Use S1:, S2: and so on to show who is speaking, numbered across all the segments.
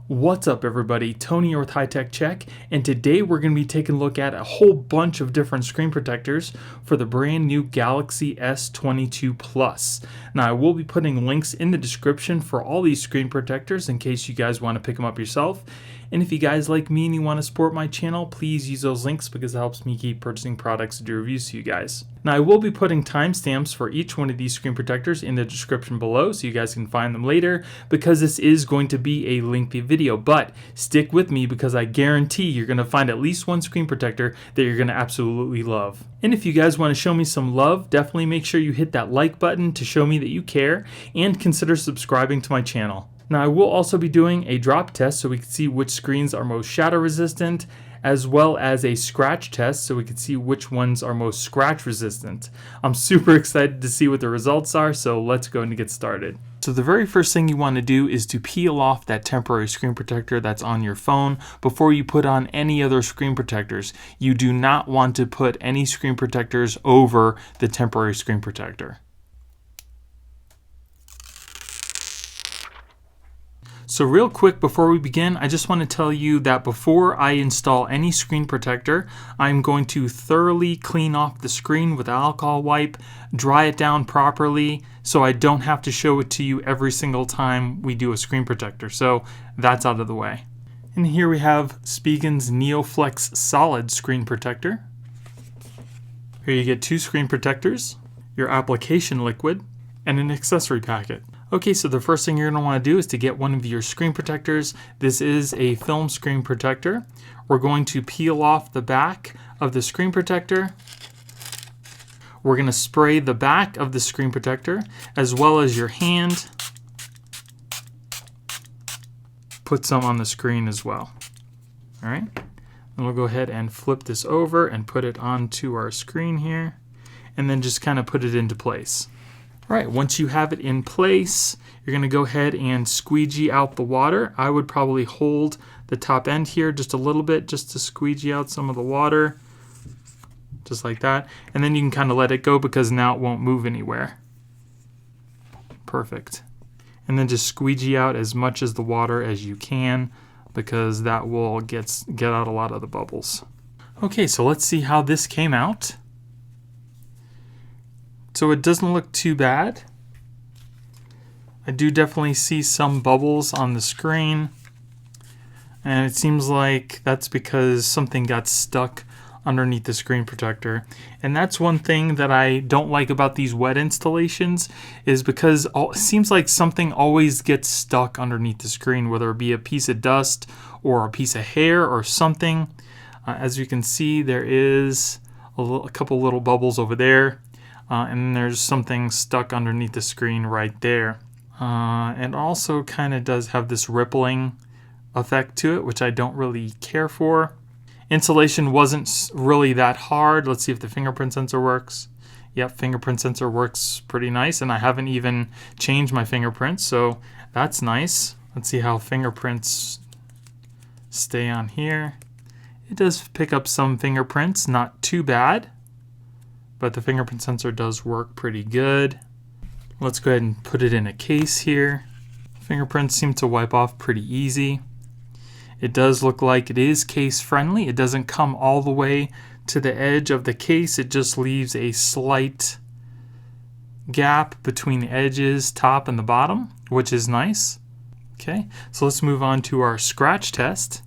S1: What's up everybody, Tony here with High Tech Check, and today we're going to be taking a look at a whole bunch of different screen protectors for the brand new Galaxy S22 Plus. Now I will be putting links in the description for all these screen protectors in case you guys want to pick them up yourself. And if you guys like me and you want to support my channel, please use those links because it helps me keep purchasing products to do reviews to you guys. Now I will be putting timestamps for each one of these screen protectors in the description below so you guys can find them later because this is going to be a lengthy video, but stick with me because I guarantee you're going to find at least one screen protector that you're going to absolutely love. And if you guys want to show me some love, definitely make sure you hit that like button to show me that you care and consider subscribing to my channel. Now I will also be doing a drop test so we can see which screens are most shadow resistant, as well as a scratch test so we can see which ones are most scratch resistant. I'm super excited to see what the results are, so let's go and get started. So the very first thing you want to do is to peel off that temporary screen protector that's on your phone before you put on any other screen protectors. You do not want to put any screen protectors over the temporary screen protector. So real quick before we begin, I just want to tell you that before I install any screen protector, I'm going to thoroughly clean off the screen with an alcohol wipe, dry it down properly so I don't have to show it to you every single time we do a screen protector. So that's out of the way. And here we have Spigen's NeoFlex Solid Screen Protector. Here you get two screen protectors, your application liquid, and an accessory packet. Okay, so the first thing you're going to want to do is to get one of your screen protectors. This is a film screen protector. We're going to peel off the back of the screen protector. We're going to spray the back of the screen protector as well as your hand. Put some on the screen as well. All right, and we'll go ahead and flip this over and put it onto our screen here, and then just kind of put it into place. All right, once you have it in place, you're going to go ahead and squeegee out the water. I would probably hold the top end here just a little bit just to squeegee out some of the water, just like that. And then you can kind of let it go because now it won't move anywhere. Perfect. And then just squeegee out as much as the water as you can because that will get out a lot of the bubbles. Okay, so let's see how this came out. So it doesn't look too bad. I do definitely see some bubbles on the screen, and it seems like that's because something got stuck underneath the screen protector. And that's one thing that I don't like about these wet installations is because it seems like something always gets stuck underneath the screen, whether it be a piece of dust or a piece of hair or something. As you can see, there is a couple little bubbles over there. And there's something stuck underneath the screen right there. And also kind of does have this rippling effect to it, which I don't really care for. Installation wasn't really that hard. Let's see if the fingerprint sensor works. Yep, fingerprint sensor works pretty nice, and I haven't even changed my fingerprints, so that's nice. Let's see how fingerprints stay on here. It does pick up some fingerprints, not too bad. But the fingerprint sensor does work pretty good. Let's go ahead and put it in a case here. Fingerprints seem to wipe off pretty easy. It does look like it is case friendly. It doesn't come all the way to the edge of the case. It just leaves a slight gap between the edges, top and the bottom, which is nice. Okay, so let's move on to our scratch test.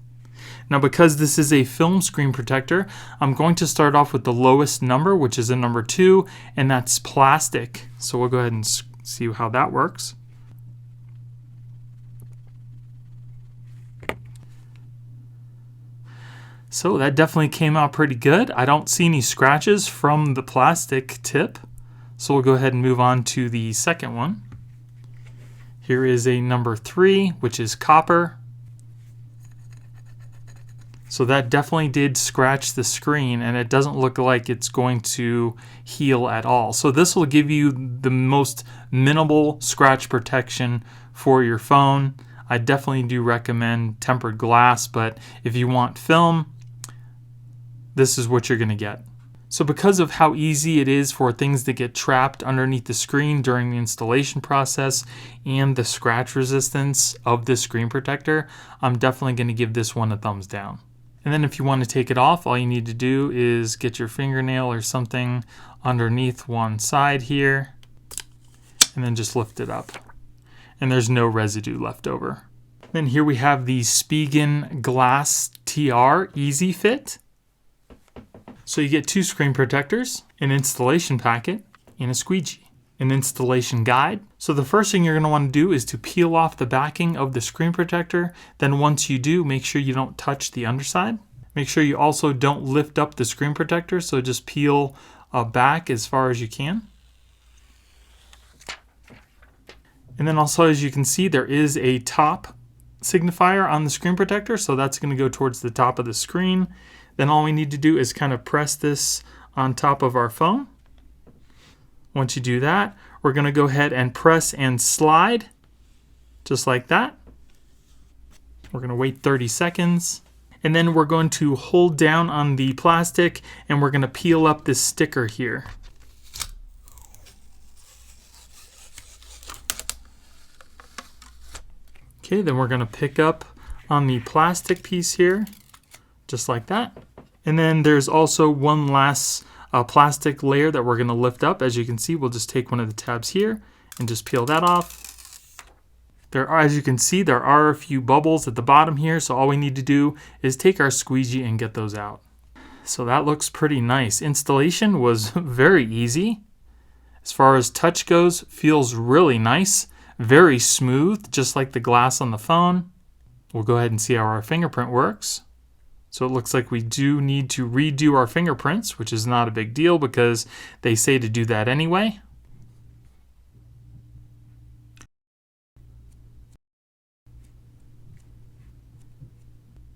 S1: Now because this is a film screen protector, I'm going to start off with the lowest number, which is a number 2, and that's plastic. So we'll go ahead and see how that works. So that definitely came out pretty good. I don't see any scratches from the plastic tip. So we'll go ahead and move on to the second one. Here is a number 3, which is copper. So that definitely did scratch the screen, and it doesn't look like it's going to heal at all. So this will give you the most minimal scratch protection for your phone. I definitely do recommend tempered glass, but if you want film, this is what you're going to get. So because of how easy it is for things to get trapped underneath the screen during the installation process and the scratch resistance of the screen protector, I'm definitely going to give this one a thumbs down. And then if you want to take it off, all you need to do is get your fingernail or something underneath one side here, and then just lift it up. And there's no residue left over. Then here we have the Spigen Glastr EZ Fit. So you get 2 screen protectors, an installation packet, and a squeegee. An installation guide. So the first thing you're going to want to do is to peel off the backing of the screen protector. Then once you do, make sure you don't touch the underside. Make sure you also don't lift up the screen protector, so just peel back as far as you can. And then also, as you can see, there is a top signifier on the screen protector, so that's going to go towards the top of the screen. Then all we need to do is kind of press this on top of our phone. Once you do that, we're going to go ahead and press and slide, just like that. We're going to wait 30 seconds. And then we're going to hold down on the plastic and we're going to peel up this sticker here. Okay, then we're going to pick up on the plastic piece here, just like that. And then there's also one last plastic layer that we're going to lift up. As you can see, we'll just take one of the tabs here and just peel that off. As you can see, there are a few bubbles at the bottom here, so all we need to do is take our squeegee and get those out. So that looks pretty nice. Installation was very easy. As far as touch goes, feels really nice. Very smooth, just like the glass on the phone. We'll go ahead and see how our fingerprint works. So it looks like we do need to redo our fingerprints, which is not a big deal because they say to do that anyway.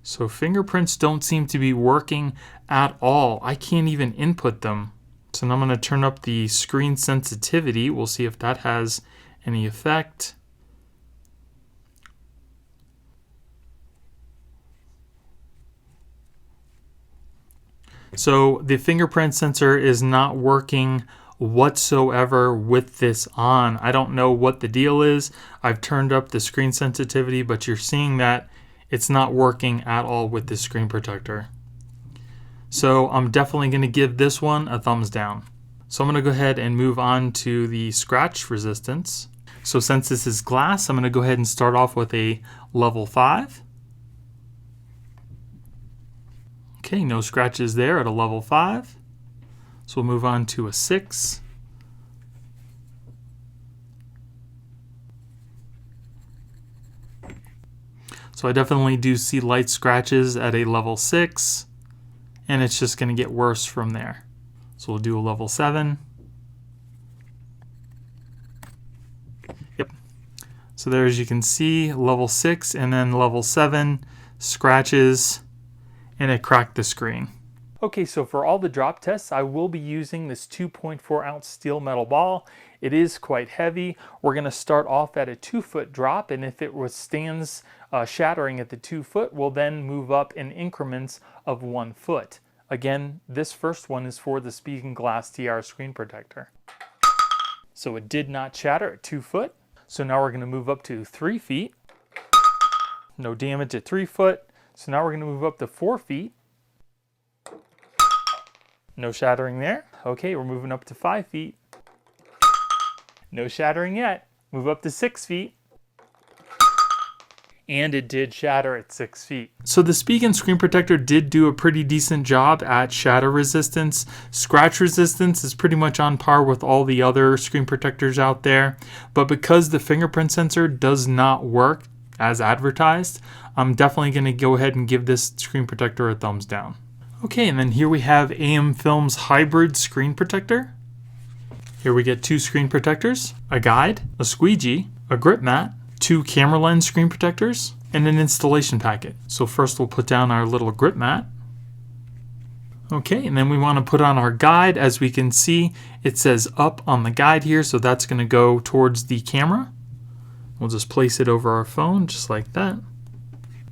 S1: So fingerprints don't seem to be working at all. I can't even input them. So now I'm going to turn up the screen sensitivity. We'll see if that has any effect. So the fingerprint sensor is not working whatsoever with this on. I don't know what the deal is. I've turned up the screen sensitivity, but you're seeing that it's not working at all with this screen protector. So I'm definitely going to give this one a thumbs down. So I'm going to go ahead and move on to the scratch resistance. So since this is glass, I'm going to go ahead and start off with a level 5. Okay, no scratches there at a level 5. So we'll move on to a 6. So I definitely do see light scratches at a level 6, and it's just going to get worse from there. So we'll do a level 7. Yep. So there, as you can see, level 6 and then level 7 scratches, and it cracked the screen. Okay, so for all the drop tests, I will be using this 2.4 ounce steel metal ball. It is quite heavy. We're going to start off at a 2-foot drop, and if it withstands shattering at the 2 foot, we'll then move up in increments of 1 foot. Again, this first one is for the Spigen Glastr screen protector. So it did not shatter at 2 foot. So now we're going to move up to 3 feet. No damage at 3 foot. So now we're going to move up to 4 feet. No shattering there. Okay, we're moving up to 5 feet. No shattering yet. Move up to 6 feet. And it did shatter at 6 feet. So the Spigen screen protector did do a pretty decent job at shatter resistance. Scratch resistance is pretty much on par with all the other screen protectors out there. But because the fingerprint sensor does not work as advertised, I'm definitely going to go ahead and give this screen protector a thumbs down. Okay, and then here we have AmFilm's hybrid screen protector. Here we get 2 screen protectors, a guide, a squeegee, a grip mat, 2 camera lens screen protectors, and an installation packet. So first we'll put down our little grip mat. Okay, and then we want to put on our guide. As we can see, it says up on the guide here, so that's going to go towards the camera. We'll just place it over our phone, just like that.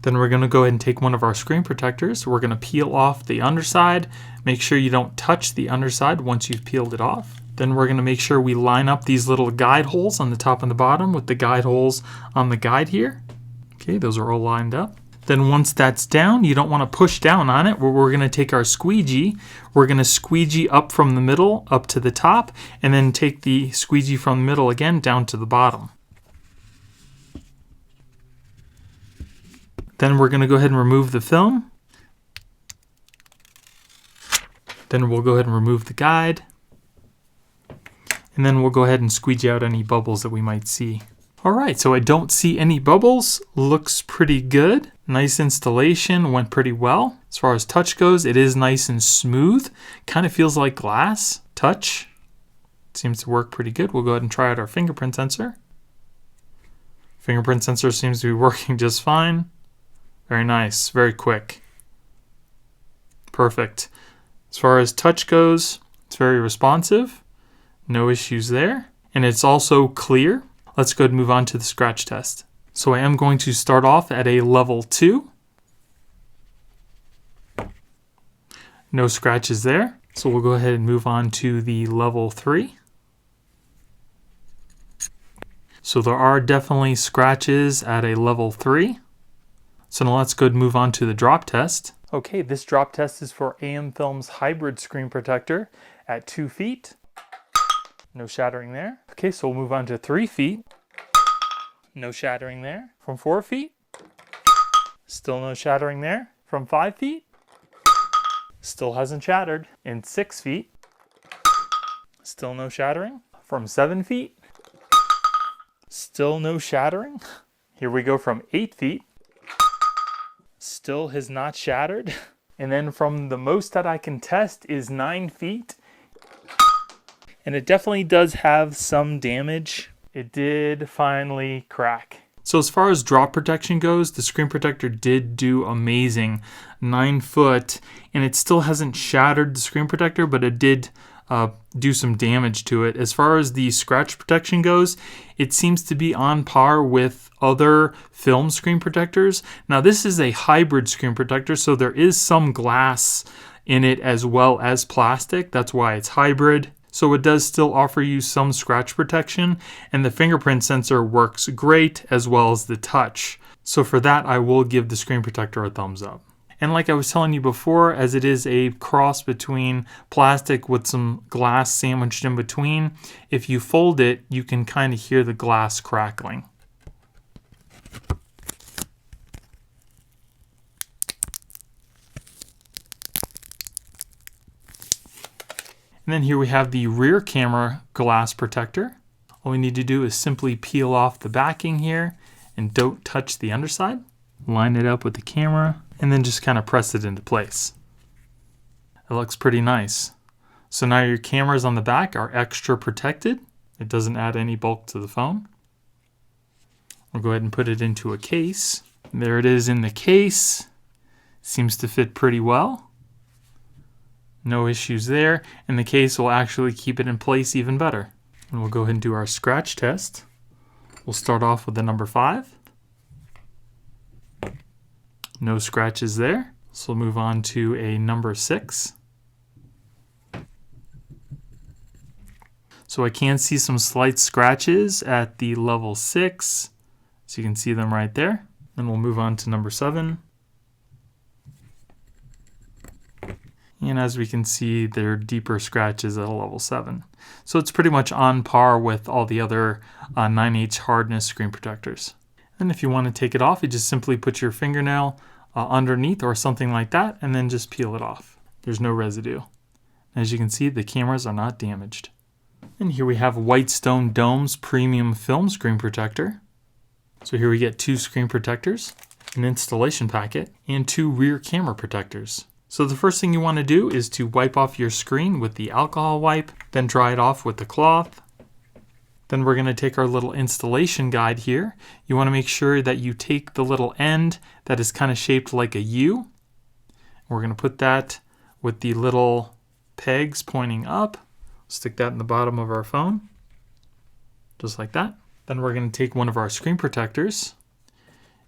S1: Then we're going to go ahead and take one of our screen protectors. We're going to peel off the underside. Make sure you don't touch the underside once you've peeled it off. Then we're going to make sure we line up these little guide holes on the top and the bottom with the guide holes on the guide here. Okay, those are all lined up. Then once that's down, you don't want to push down on it. We're going to take our squeegee. We're going to squeegee up from the middle up to the top, and then take the squeegee from the middle again down to the bottom. Then we're going to go ahead and remove the film. Then we'll go ahead and remove the guide. And then we'll go ahead and squeegee out any bubbles that we might see. Alright, so I don't see any bubbles. Looks pretty good. Nice installation, went pretty well. As far as touch goes, it is nice and smooth. Kind of feels like glass touch. Seems to work pretty good. We'll go ahead and try out our fingerprint sensor. Fingerprint sensor seems to be working just fine. Very nice, very quick. Perfect. As far as touch goes, it's very responsive. No issues there. And it's also clear. Let's go ahead and move on to the scratch test. So I am going to start off at a level 2. No scratches there. So we'll go ahead and move on to the level 3. So there are definitely scratches at a level 3. So now let's go ahead and move on to the drop test. Okay, this drop test is for AmFilm's hybrid screen protector at 2 feet. No shattering there. Okay, so we'll move on to 3 feet. No shattering there. From 4 feet. Still no shattering there. From 5 feet. Still hasn't shattered. In 6 feet. Still no shattering. From 7 feet. Still no shattering. Here we go from 8 feet. Still has not shattered. And then from the most that I can test is 9 feet. And it definitely does have some damage. It did finally crack. So as far as drop protection goes, the screen protector did do amazing. 9 foot, and it still hasn't shattered the screen protector, but it did do some damage to it. As far as the scratch protection goes, it seems to be on par with other film screen protectors. Now this is a hybrid screen protector, so there is some glass in it as well as plastic. That's why it's hybrid. So it does still offer you some scratch protection, and the fingerprint sensor works great as well as the touch. So for that, I will give the screen protector a thumbs up. And like I was telling you before, as it is a cross between plastic with some glass sandwiched in between, if you fold it, you can kind of hear the glass crackling. And then here we have the rear camera glass protector. All we need to do is simply peel off the backing here and don't touch the underside. Line it up with the camera and then just kind of press it into place. It looks pretty nice. So now your cameras on the back are extra protected. It doesn't add any bulk to the phone. We'll go ahead and put it into a case. There it is in the case. Seems to fit pretty well. No issues there, and the case will actually keep it in place even better. And we'll go ahead and do our scratch test. We'll start off with the number 5. No scratches there. So we'll move on to a number 6. So I can see some slight scratches at the level 6. So you can see them right there. And we'll move on to number 7. And as we can see, there are deeper scratches at a level 7. So it's pretty much on par with all the other 9H hardness screen protectors. And if you want to take it off, you just simply put your fingernail underneath or something like that, and then just peel it off. There's no residue. As you can see, the cameras are not damaged. And here we have Whitestone Dome's Premium Film screen protector. So here we get 2 screen protectors, an installation packet, and 2 rear camera protectors. So the first thing you want to do is to wipe off your screen with the alcohol wipe, then dry it off with the cloth. Then we're going to take our little installation guide here. You want to make sure that you take the little end that is kind of shaped like a U. We're going to put that with the little pegs pointing up. Stick that in the bottom of our phone, just like that. Then we're going to take one of our screen protectors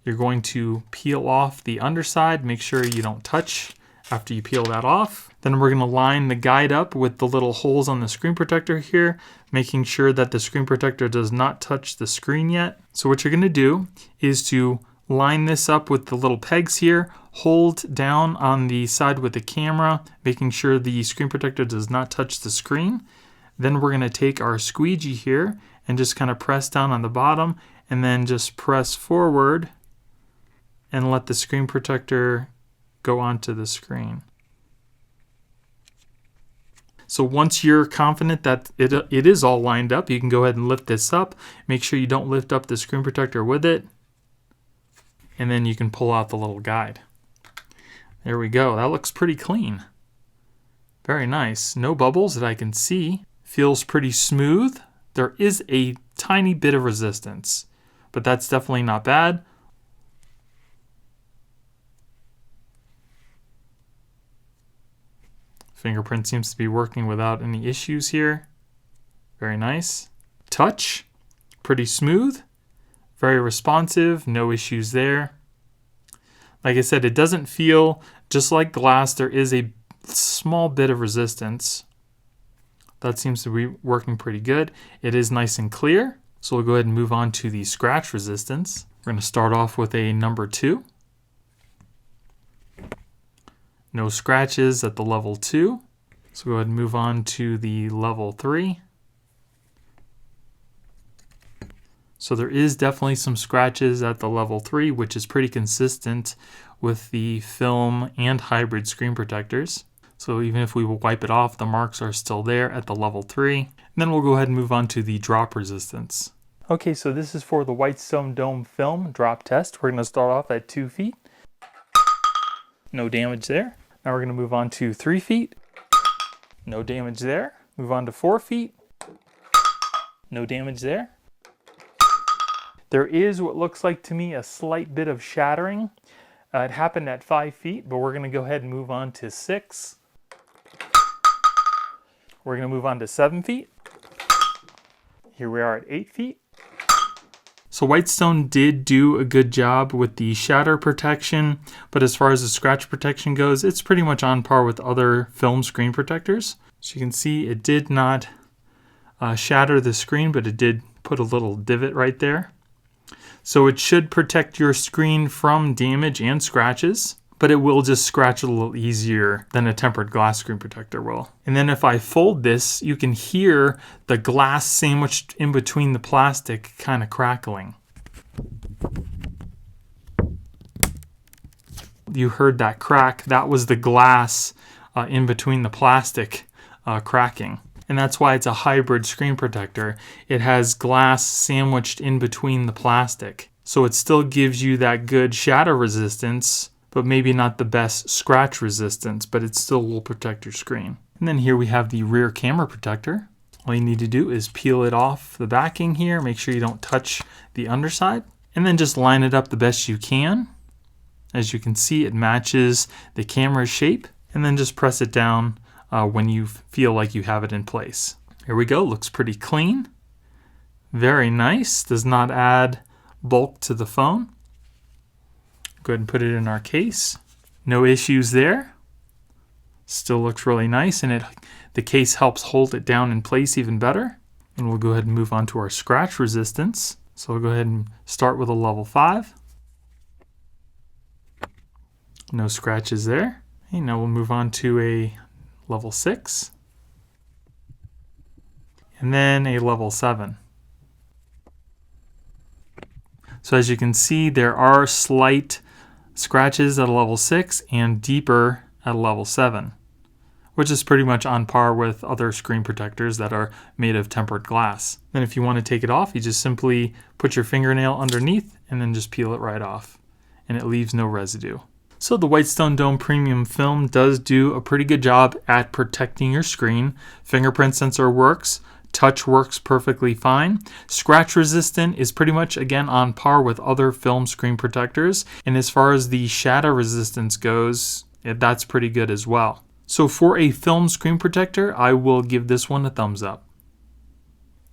S1: You're going to peel off the underside. Make sure you don't touch after you peel that off. Then we're going to line the guide up with the little holes on the screen protector here, making sure that the screen protector does not touch the screen yet. So what you're going to do is to line this up with the little pegs here, hold down on the side with the camera, making sure the screen protector does not touch the screen. Then we're going to take our squeegee here and just kind of press down on the bottom and then just press forward and let the screen protector go onto the screen. So once you're confident that it is all lined up, you can go ahead and lift this up. Make sure you don't lift up the screen protector with it. And then you can pull out the little guide. There we go. That looks pretty clean. Very nice. No bubbles that I can see. Feels pretty smooth. There is a tiny bit of resistance, but that's definitely not bad. Fingerprint seems to be working without any issues here. Very nice. Touch, pretty smooth. Very responsive, no issues there. Like I said, it doesn't feel just like glass. There is a small bit of resistance. That seems to be working pretty good. It is nice and clear. So we'll go ahead and move on to the scratch resistance. We're going to start off with a number 2. No scratches at the level 2. So go ahead and move on to the level 3. So there is definitely some scratches at the level 3, which is pretty consistent with the film and hybrid screen protectors. So even if we wipe it off, the marks are still there at the level 3. And then we'll go ahead and move on to the drop resistance. Okay, so this is for the Whitestone Dome Film drop test. We're going to start off at 2 feet. No damage there. Now we're going to move on to 3 feet. No damage there. Move on to 4 feet. No damage there. There is what looks like to me a slight bit of shattering. It happened at 5 feet, but we're going to go ahead and move on to 6. We're going to move on to 7 feet. Here we are at 8 feet. So Whitestone did do a good job with the shatter protection, but as far as the scratch protection goes, it's pretty much on par with other film screen protectors. So you can see it did not shatter the screen, but it did put a little divot right there. So it should protect your screen from damage and scratches, but it will just scratch a little easier than a tempered glass screen protector will. And then if I fold this, you can hear the glass sandwiched in between the plastic kind of crackling. You heard that crack. That was the glass in between the plastic cracking. And that's why it's a hybrid screen protector. It has glass sandwiched in between the plastic. So it still gives you that good shatter resistance, but maybe not the best scratch resistance, but it still will protect your screen. And then here we have the rear camera protector. All you need to do is peel it off the backing here, make sure you don't touch the underside, and then just line it up the best you can. As you can see, it matches the camera's shape, and then just press it down when you feel like you have it in place. Here we go, looks pretty clean. Very nice, does not add bulk to the phone. Go ahead and put it in our case. No issues there. Still looks really nice, and the case helps hold it down in place even better. And we'll go ahead and move on to our scratch resistance. So we'll go ahead and start with a level 5. No scratches there. Okay, now we'll move on to a level 6. And then a level 7. So as you can see, there are slight scratches at a level 6 and deeper at a level 7, which is pretty much on par with other screen protectors that are made of tempered glass. Then if you want to take it off, you just simply put your fingernail underneath and then just peel it right off, and it leaves no residue. So the Whitestone Dome Premium Film does do a pretty good job at protecting your screen. Fingerprint sensor works. Touch works perfectly fine. Scratch resistant is pretty much, again, on par with other film screen protectors. And as far as the shatter resistance goes, that's pretty good as well. So for a film screen protector, I will give this one a thumbs up.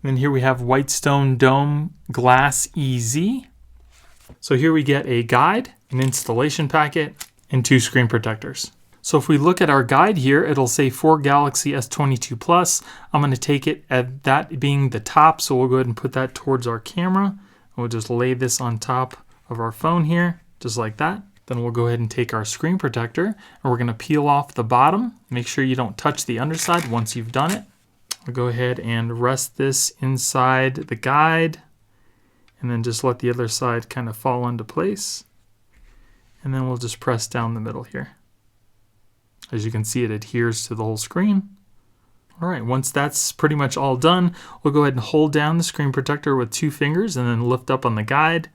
S1: Then here we have Whitestone Dome Glass EZ. So here we get a guide, an installation packet, and 2 screen protectors. So if we look at our guide here, it'll say for Galaxy S22 Plus. I'm going to take it at that being the top, so we'll go ahead and put that towards our camera. We'll just lay this on top of our phone here, just like that. Then we'll go ahead and take our screen protector, and we're going to peel off the bottom. Make sure you don't touch the underside once you've done it. We'll go ahead and rest this inside the guide, and then just let the other side kind of fall into place. And then we'll just press down the middle here. As you can see, it adheres to the whole screen. All right, once that's pretty much all done, we'll go ahead and hold down the screen protector with 2 fingers and then lift up on the guide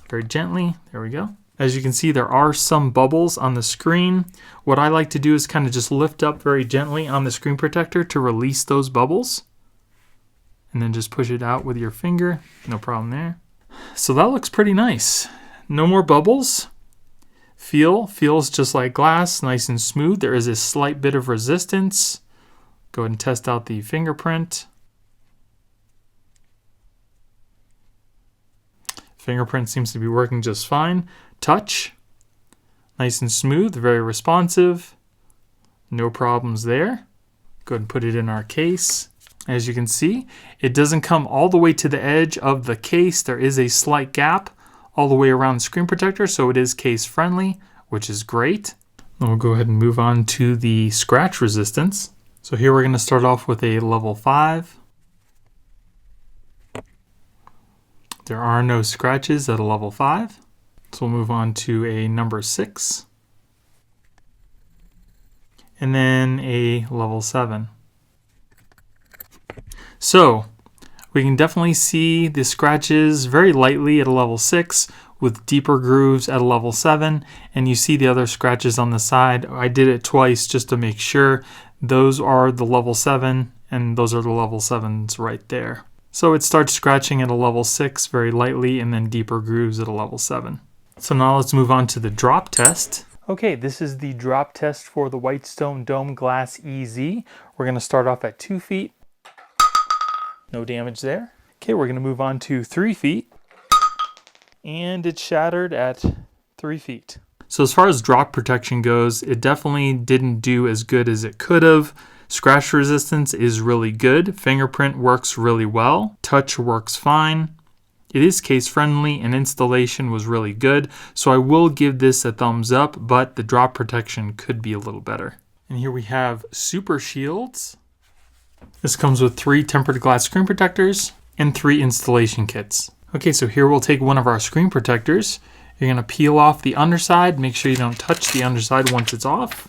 S1: very gently. There we go. As you can see, there are some bubbles on the screen. What I like to do is kind of just lift up very gently on the screen protector to release those bubbles. And then just push it out with your finger. No problem there. So that looks pretty nice. No more bubbles. Feels just like glass, nice and smooth. There is a slight bit of resistance. Go ahead and test out the fingerprint. Fingerprint seems to be working just fine. Touch, nice and smooth, very responsive. No problems there. Go ahead and put it in our case. As you can see, it doesn't come all the way to the edge of the case. There is a slight gap all the way around the screen protector, so it is case friendly, which is great. And we'll go ahead and move on to the scratch resistance. So here we're going to start off with a level 5. There are no scratches at a level 5. So we'll move on to a number 6. And then a level 7. So we can definitely see the scratches very lightly at a level 6 with deeper grooves at a level 7. And you see the other scratches on the side. I did it twice just to make sure. Those are the level 7 and those are the level 7s right there. So it starts scratching at a level 6 very lightly and then deeper grooves at a level 7. So now let's move on to the drop test. Okay, this is the drop test for the Whitestone Dome Glass EZ. We're going to start off at 2 feet. No damage there. Okay, we're going to move on to 3 feet. And it shattered at 3 feet. So as far as drop protection goes, it definitely didn't do as good as it could have. Scratch resistance is really good. Fingerprint works really well. Touch works fine. It is case friendly and installation was really good. So I will give this a thumbs up, but the drop protection could be a little better. And here we have Supershieldz. This comes with 3 tempered glass screen protectors and 3 installation kits. Okay, so here we'll take one of our screen protectors. You're going to peel off the underside. Make sure you don't touch the underside once it's off.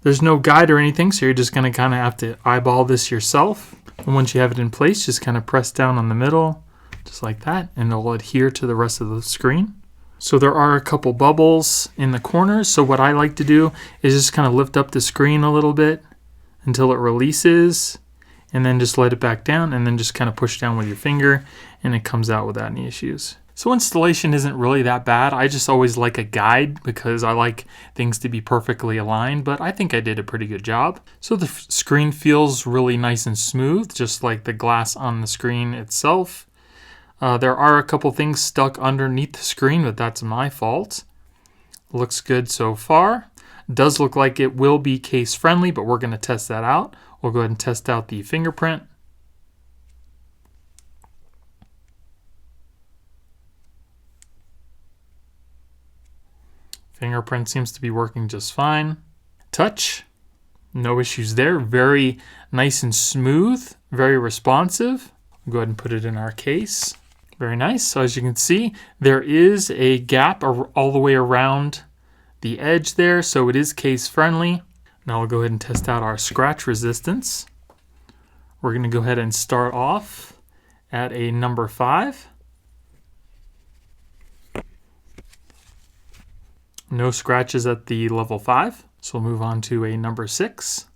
S1: There's no guide or anything, so you're just going to kind of have to eyeball this yourself. And once you have it in place, just kind of press down on the middle, just like that, and it'll adhere to the rest of the screen. So there are a couple bubbles in the corners, so what I like to do is just kind of lift up the screen a little bit until it releases, and then just let it back down, and then just kind of push down with your finger, and it comes out without any issues. So installation isn't really that bad. I just always like a guide because I like things to be perfectly aligned, but I think I did a pretty good job. So the screen feels really nice and smooth, just like the glass on the screen itself. There are a couple things stuck underneath the screen, but that's my fault. Looks good so far. Does look like it will be case friendly, but we're going to test that out. We'll go ahead and test out the fingerprint. Fingerprint seems to be working just fine. Touch, no issues there. Very nice and smooth, very responsive. Go ahead and put it in our case. Very nice. So as you can see, there is a gap all the way around the edge there, so it is case friendly. Now we'll go ahead and test out our scratch resistance. We're going to go ahead and start off at a number 5. No scratches at the level 5, so we'll move on to a number 6.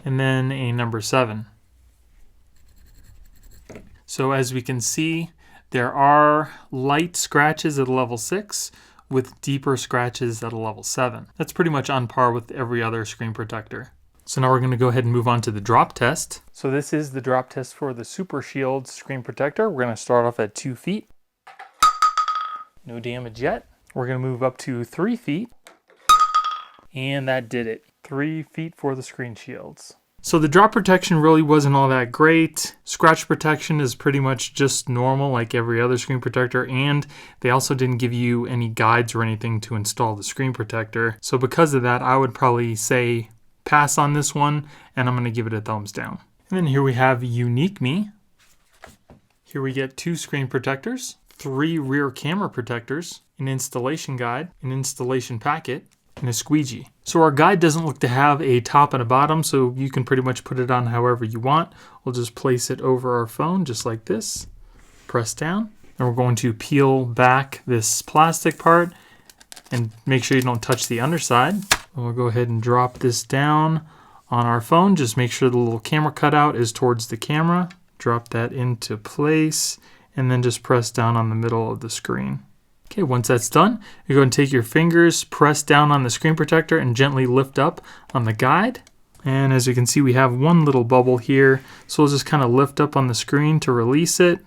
S1: And then a number 7. So as we can see, there are light scratches at a level 6 with deeper scratches at a level 7. That's pretty much on par with every other screen protector. So now we're going to go ahead and move on to the drop test. So this is the drop test for the Supershieldz screen protector. We're going to start off at 2 feet. No damage yet. We're going to move up to 3 feet. And that did it. 3 feet for the screen shields. So the drop protection really wasn't all that great. Scratch protection is pretty much just normal like every other screen protector, and they also didn't give you any guides or anything to install the screen protector. So because of that, I would probably say pass on this one, and I'm going to give it a thumbs down. And then here we have UniqueMe. Here we get 2 screen protectors, 3 rear camera protectors, an installation guide, an installation packet, and a squeegee. So our guide doesn't look to have a top and a bottom, so you can pretty much put it on however you want. We'll just place it over our phone just like this. Press down. And we're going to peel back this plastic part and make sure you don't touch the underside. And we'll go ahead and drop this down on our phone. Just make sure the little camera cutout is towards the camera. Drop that into place and then just press down on the middle of the screen. Okay, once that's done, you go and take your fingers, press down on the screen protector and gently lift up on the guide. And as you can see, we have one little bubble here. So we'll just kind of lift up on the screen to release it.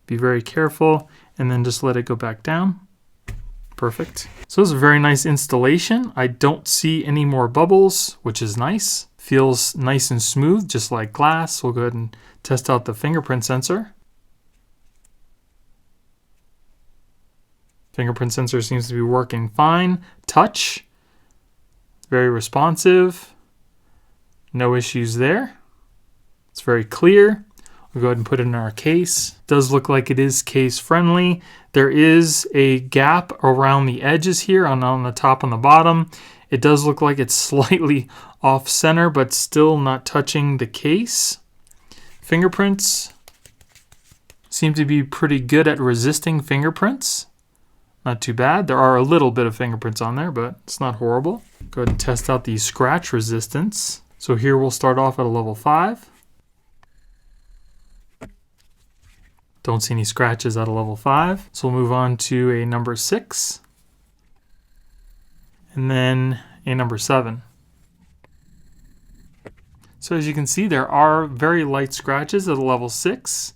S1: Be very careful and then just let it go back down. Perfect. So this is a very nice installation. I don't see any more bubbles, which is nice. Feels nice and smooth, just like glass. We'll go ahead and test out the fingerprint sensor. Fingerprint sensor seems to be working fine. Touch, very responsive. No issues there. It's very clear. We'll go ahead and put it in our case. It does look like it is case friendly. There is a gap around the edges here on the top and the bottom. It does look like it's slightly off center, but still not touching the case. Fingerprints seem to be pretty good at resisting fingerprints. Not too bad. There are a little bit of fingerprints on there, but it's not horrible. Go ahead and test out the scratch resistance. So here we'll start off at a level 5. Don't see any scratches at a level 5. So we'll move on to a number 6. And then a number 7. So as you can see, there are very light scratches at a level 6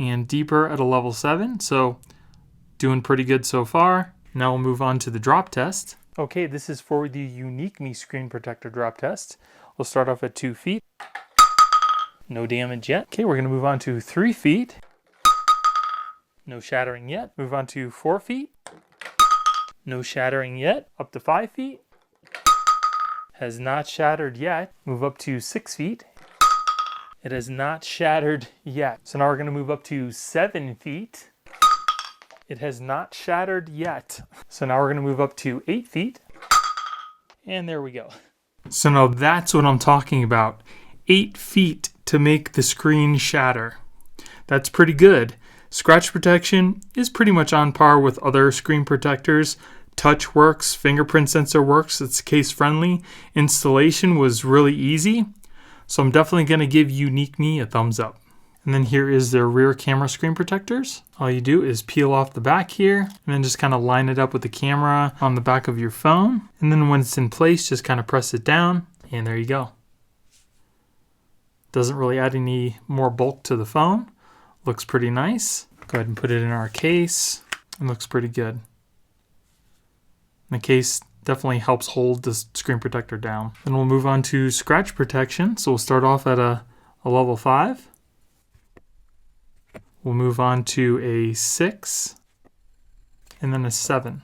S1: and deeper at a level 7. So doing pretty good so far. Now we'll move on to the drop test. Okay, this is for the UniqueMe screen protector drop test. We'll start off at 2 feet. No damage yet. Okay, we're going to move on to 3 feet. No shattering yet. Move on to 4 feet. No shattering yet. Up to 5 feet. Has not shattered yet. Move up to 6 feet. It has not shattered yet. So now we're going to move up to 7 feet. It has not shattered yet. So now we're going to move up to 8 feet. And there we go. So now that's what I'm talking about. 8 feet to make the screen shatter. That's pretty good. Scratch protection is pretty much on par with other screen protectors. Touch works, fingerprint sensor works, it's case friendly. Installation was really easy. So I'm definitely going to give UniqueMe a thumbs up. And then here is their rear camera screen protectors. All you do is peel off the back here and then just kind of line it up with the camera on the back of your phone. And then when it's in place, just kind of press it down and there you go. Doesn't really add any more bulk to the phone. Looks pretty nice. Go ahead and put it in our case. It looks pretty good. The case definitely helps hold the screen protector down. Then we'll move on to scratch protection. So we'll start off at a level 5. We'll move on to a 6 and then a 7.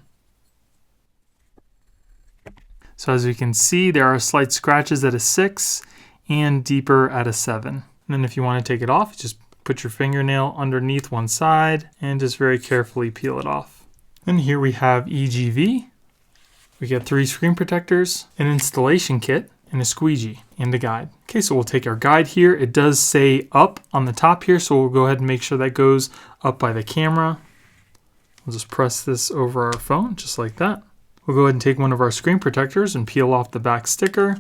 S1: So as you can see, there are slight scratches at a 6 and deeper at a 7. And then if you want to take it off, just put your fingernail underneath one side and just very carefully peel it off. And here we have EGV. We get 3 screen protectors, an installation kit, and a squeegee, and a guide. Okay, so we'll take our guide here. It does say up on the top here, so we'll go ahead and make sure that goes up by the camera. We'll just press this over our phone, just like that. We'll go ahead and take one of our screen protectors and peel off the back sticker,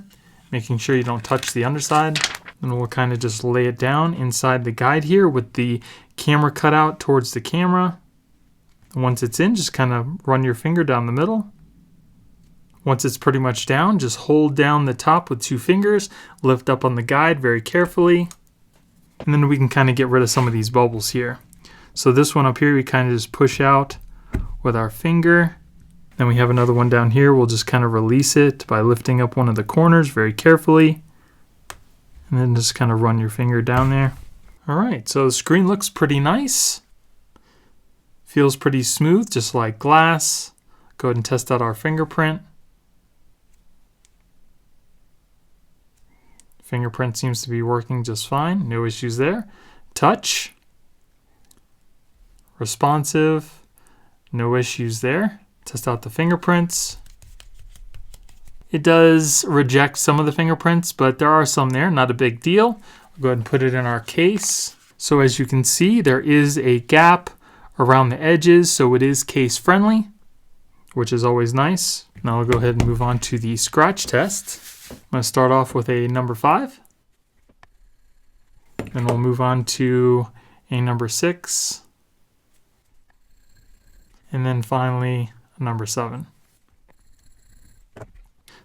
S1: making sure you don't touch the underside. And we'll kind of just lay it down inside the guide here with the camera cutout towards the camera. And once it's in, just kind of run your finger down the middle. Once it's pretty much down, just hold down the top with 2 fingers, lift up on the guide very carefully, and then we can kind of get rid of some of these bubbles here. So this one up here, we kind of just push out with our finger. Then we have another one down here. We'll just kind of release it by lifting up one of the corners very carefully, and then just kind of run your finger down there. All right, so the screen looks pretty nice. Feels pretty smooth, just like glass. Go ahead and test out our fingerprint. Fingerprint seems to be working just fine. No issues there. Touch. Responsive. No issues there. Test out the fingerprints. It does reject some of the fingerprints, but there are some there. Not a big deal. We'll go ahead and put it in our case. So as you can see, there is a gap around the edges, so it is case friendly, which is always nice. Now we'll go ahead and move on to the scratch test. I'm going to start off with a number 5. Then we'll move on to a number 6. And then finally, a number 7.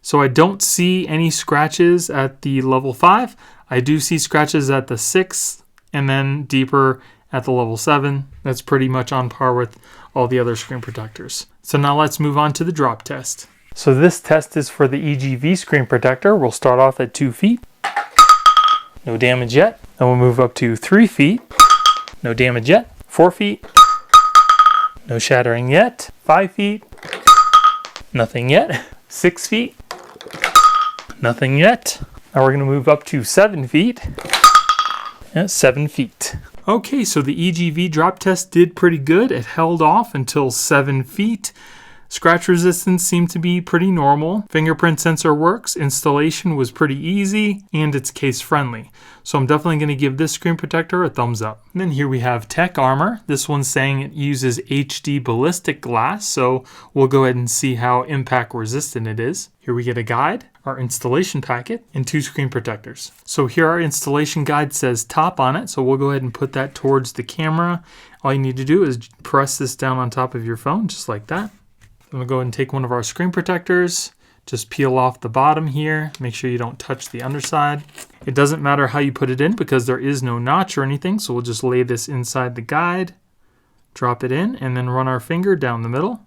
S1: So I don't see any scratches at the level 5. I do see scratches at the 6 and then deeper at the level 7. That's pretty much on par with all the other screen protectors. So now let's move on to the drop test. So this test is for the EGV screen protector. We'll start off at 2 feet. No damage yet. Then we'll move up to 3 feet. No damage yet. 4 feet. No shattering yet. 5 feet. Nothing yet. 6 feet. Nothing yet. Now we're going to move up to 7 feet. 7 feet. Okay, so the EGV drop test did pretty good. It held off until 7 feet. Scratch resistance seemed to be pretty normal. Fingerprint sensor works. Installation was pretty easy, and it's case friendly. So I'm definitely going to give this screen protector a thumbs up. And then here we have Tech Armor. This one's saying it uses HD ballistic glass, so we'll go ahead and see how impact resistant it is. Here we get a guide, our installation packet, and 2 screen protectors. So here our installation guide says top on it, so we'll go ahead and put that towards the camera. All you need to do is press this down on top of your phone, just like that. Then we'll go ahead and take one of our screen protectors, just peel off the bottom here, make sure you don't touch the underside. It doesn't matter how you put it in because there is no notch or anything, so we'll just lay this inside the guide, drop it in, and then run our finger down the middle.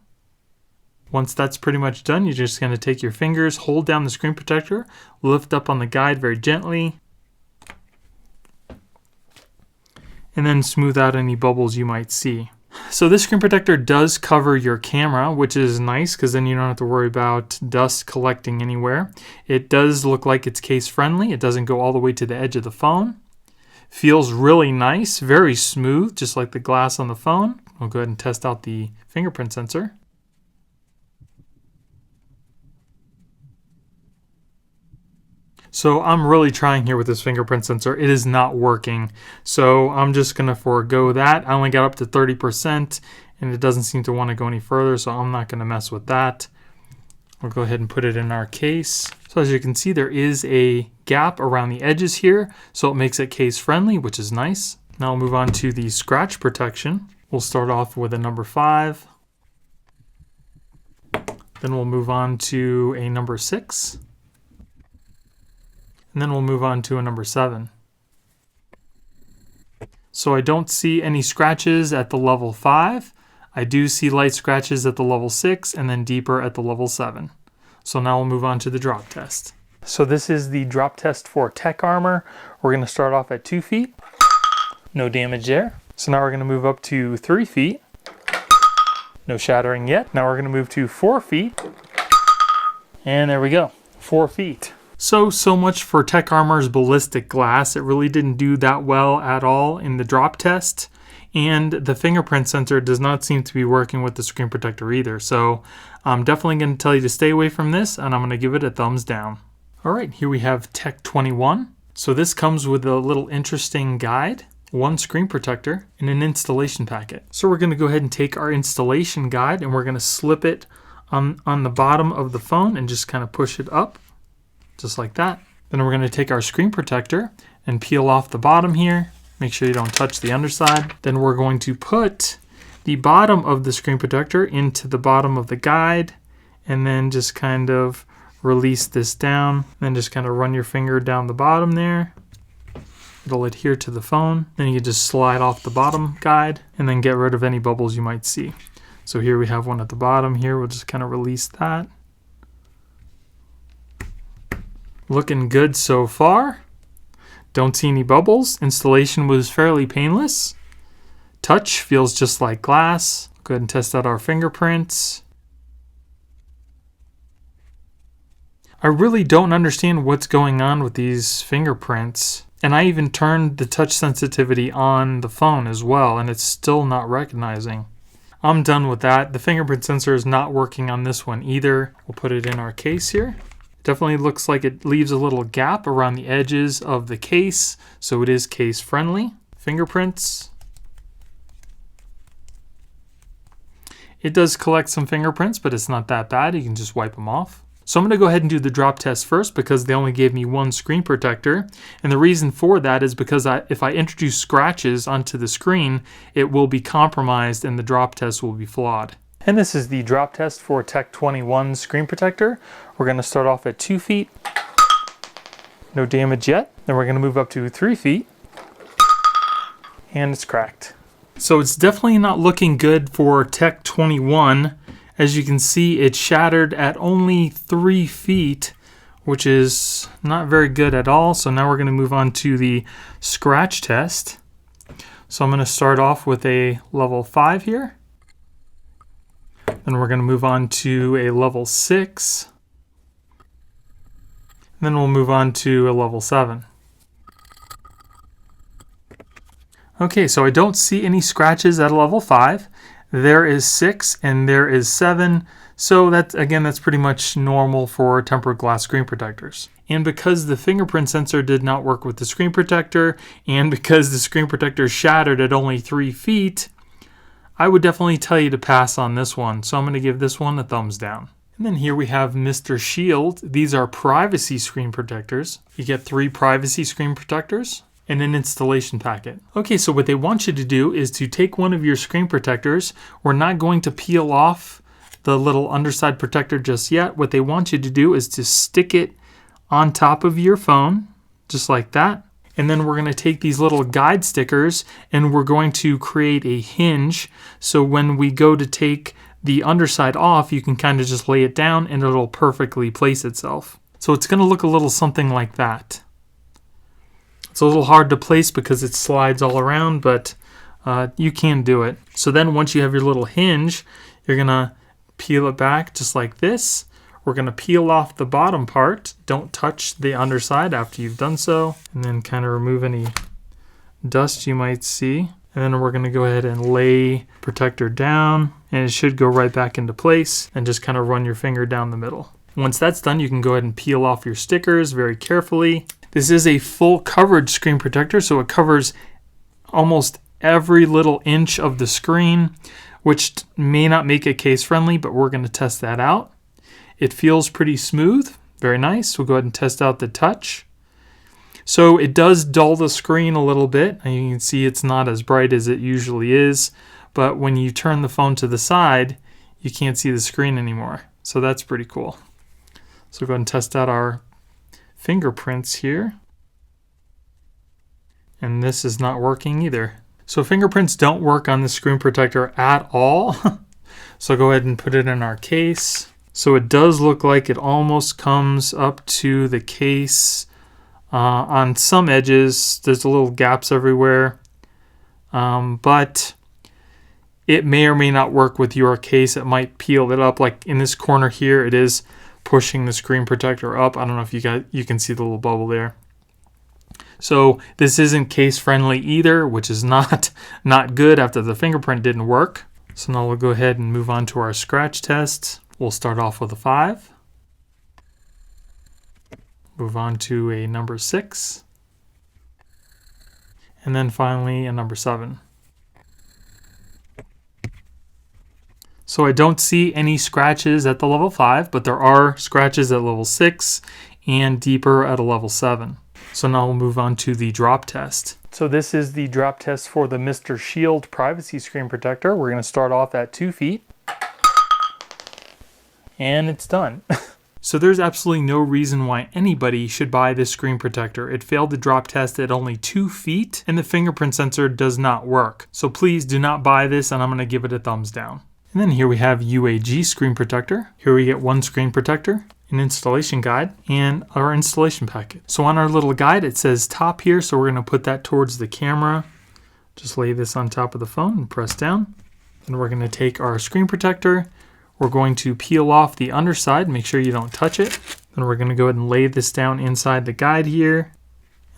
S1: Once that's pretty much done, you're just going to take your fingers, hold down the screen protector, lift up on the guide very gently, and then smooth out any bubbles you might see. So this screen protector does cover your camera, which is nice because then you don't have to worry about dust collecting anywhere. It does look like it's case friendly. It doesn't go all the way to the edge of the phone. Feels really nice, very smooth, just like the glass on the phone. We'll go ahead and test out the fingerprint sensor. So I'm really trying here with this fingerprint sensor. It is not working. So I'm just going to forego that. I only got up to 30% and it doesn't seem to want to go any further. So I'm not going to mess with that. We'll go ahead and put it in our case. So as you can see, there is a gap around the edges here. So it makes it case friendly, which is nice. Now we'll move on to the scratch protection. We'll start off with a number 5. Then we'll move on to a number 6. And then we'll move on to a number 7. So I don't see any scratches at the level 5. I do see light scratches at the level 6 and then deeper at the level 7. So now we'll move on to the drop test. So this is the drop test for Tech Armor. We're going to start off at 2 feet. No damage there. So now we're going to move up to 3 feet. No shattering yet. Now we're going to move to 4 feet. And there we go, 4 feet. So much for Tech Armor's ballistic glass. It really didn't do that well at all in the drop test. And the fingerprint sensor does not seem to be working with the screen protector either. So I'm definitely going to tell you to stay away from this, and I'm going to give it a thumbs down. All right, here we have Tech 21. So this comes with a little interesting guide, 1 screen protector, and an installation packet. So we're going to go ahead and take our installation guide and we're going to slip it on the bottom of the phone and just kind of push it up. Just like that. Then we're going to take our screen protector and peel off the bottom here. Make sure you don't touch the underside. Then we're going to put the bottom of the screen protector into the bottom of the guide and then just kind of release this down. Then just kind of run your finger down the bottom there. It'll adhere to the phone. Then you can just slide off the bottom guide and then get rid of any bubbles you might see. So here we have one at the bottom here. We'll just kind of release that. Looking good so far. Don't see any bubbles. Installation was fairly painless. Touch feels just like glass. Go ahead and test out our fingerprints. I really don't understand what's going on with these fingerprints. And I even turned the touch sensitivity on the phone as well, and it's still not recognizing. I'm done with that. The fingerprint sensor is not working on this one either. We'll put it in our case here. Definitely looks like it leaves a little gap around the edges of the case, so it is case friendly. Fingerprints. It does collect some fingerprints, but it's not that bad. You can just wipe them off. So I'm going to go ahead and do the drop test first because they only gave me one screen protector. And the reason for that is because if I introduce scratches onto the screen, it will be compromised and the drop test will be flawed. And this is the drop test for Tech 21 screen protector. We're going to start off at 2 feet. No damage yet. Then we're going to move up to 3 feet. And it's cracked. So it's definitely not looking good for Tech 21. As you can see, it shattered at only 3 feet, which is not very good at all. So now we're going to move on to the scratch test. So I'm going to start off with a level 5 here. Then we're going to move on to a level 6. Then we'll move on to a level 7. Okay, so I don't see any scratches at a level 5. There is 6 and there is 7. So that's pretty much normal for tempered glass screen protectors. And because the fingerprint sensor did not work with the screen protector, and because the screen protector shattered at only 3 feet, I would definitely tell you to pass on this one. So I'm going to give this one a thumbs down. And then here we have Mr. Shield. These are privacy screen protectors. You get 3 privacy screen protectors and an installation packet. Okay, so what they want you to do is to take one of your screen protectors. We're not going to peel off the little underside protector just yet. What they want you to do is to stick it on top of your phone, just like that. And then we're going to take these little guide stickers and we're going to create a hinge. So when we go to take the underside off, you can kind of just lay it down and it'll perfectly place itself. So it's going to look a little something like that. It's a little hard to place because it slides all around, but you can do it. So then once you have your little hinge, you're going to peel it back just like this. We're going to peel off the bottom part. Don't touch the underside after you've done so. And then kind of remove any dust you might see. And then we're going to go ahead and lay protector down. And it should go right back into place. And just kind of run your finger down the middle. Once that's done, you can go ahead and peel off your stickers very carefully. This is a full coverage screen protector, so it covers almost every little inch of the screen, which may not make it case friendly, but we're going to test that out. It feels pretty smooth, very nice. We'll go ahead and test out the touch. So it does dull the screen a little bit, and you can see it's not as bright as it usually is, but when you turn the phone to the side, you can't see the screen anymore. So that's pretty cool. So go ahead and test out our fingerprints here. And this is not working either. So fingerprints don't work on the screen protector at all. So go ahead and put it in our case. So it does look like it almost comes up to the case. On some edges, there's little gaps everywhere. But it may or may not work with your case. It might peel it up. Like in this corner here, it is pushing the screen protector up. I don't know if you can see the little bubble there. So this isn't case friendly either, which is not good after the fingerprint didn't work. So now we'll go ahead and move on to our scratch test. We'll start off with a 5. Move on to a number 6. And then finally a number 7. So I don't see any scratches at the level 5, but there are scratches at level 6 and deeper at a level 7. So now we'll move on to the drop test. So this is the drop test for the Mr. Shield privacy screen protector. We're going to start off at 2 feet. and it's done. So there's absolutely no reason why anybody should buy this screen protector. It failed the drop test at only 2 feet, and the fingerprint sensor does not work. So please do not buy this, and I'm going to give it a thumbs down. And then here we have UAG screen protector. Here we get one screen protector, an installation guide, and our installation packet. So on our little guide, it says top here, so we're going to put that towards the camera. Just lay this on top of the phone and press down. Then we're going to take our screen protector. We're going to peel off the underside, make sure you don't touch it. Then we're going to go ahead and lay this down inside the guide here,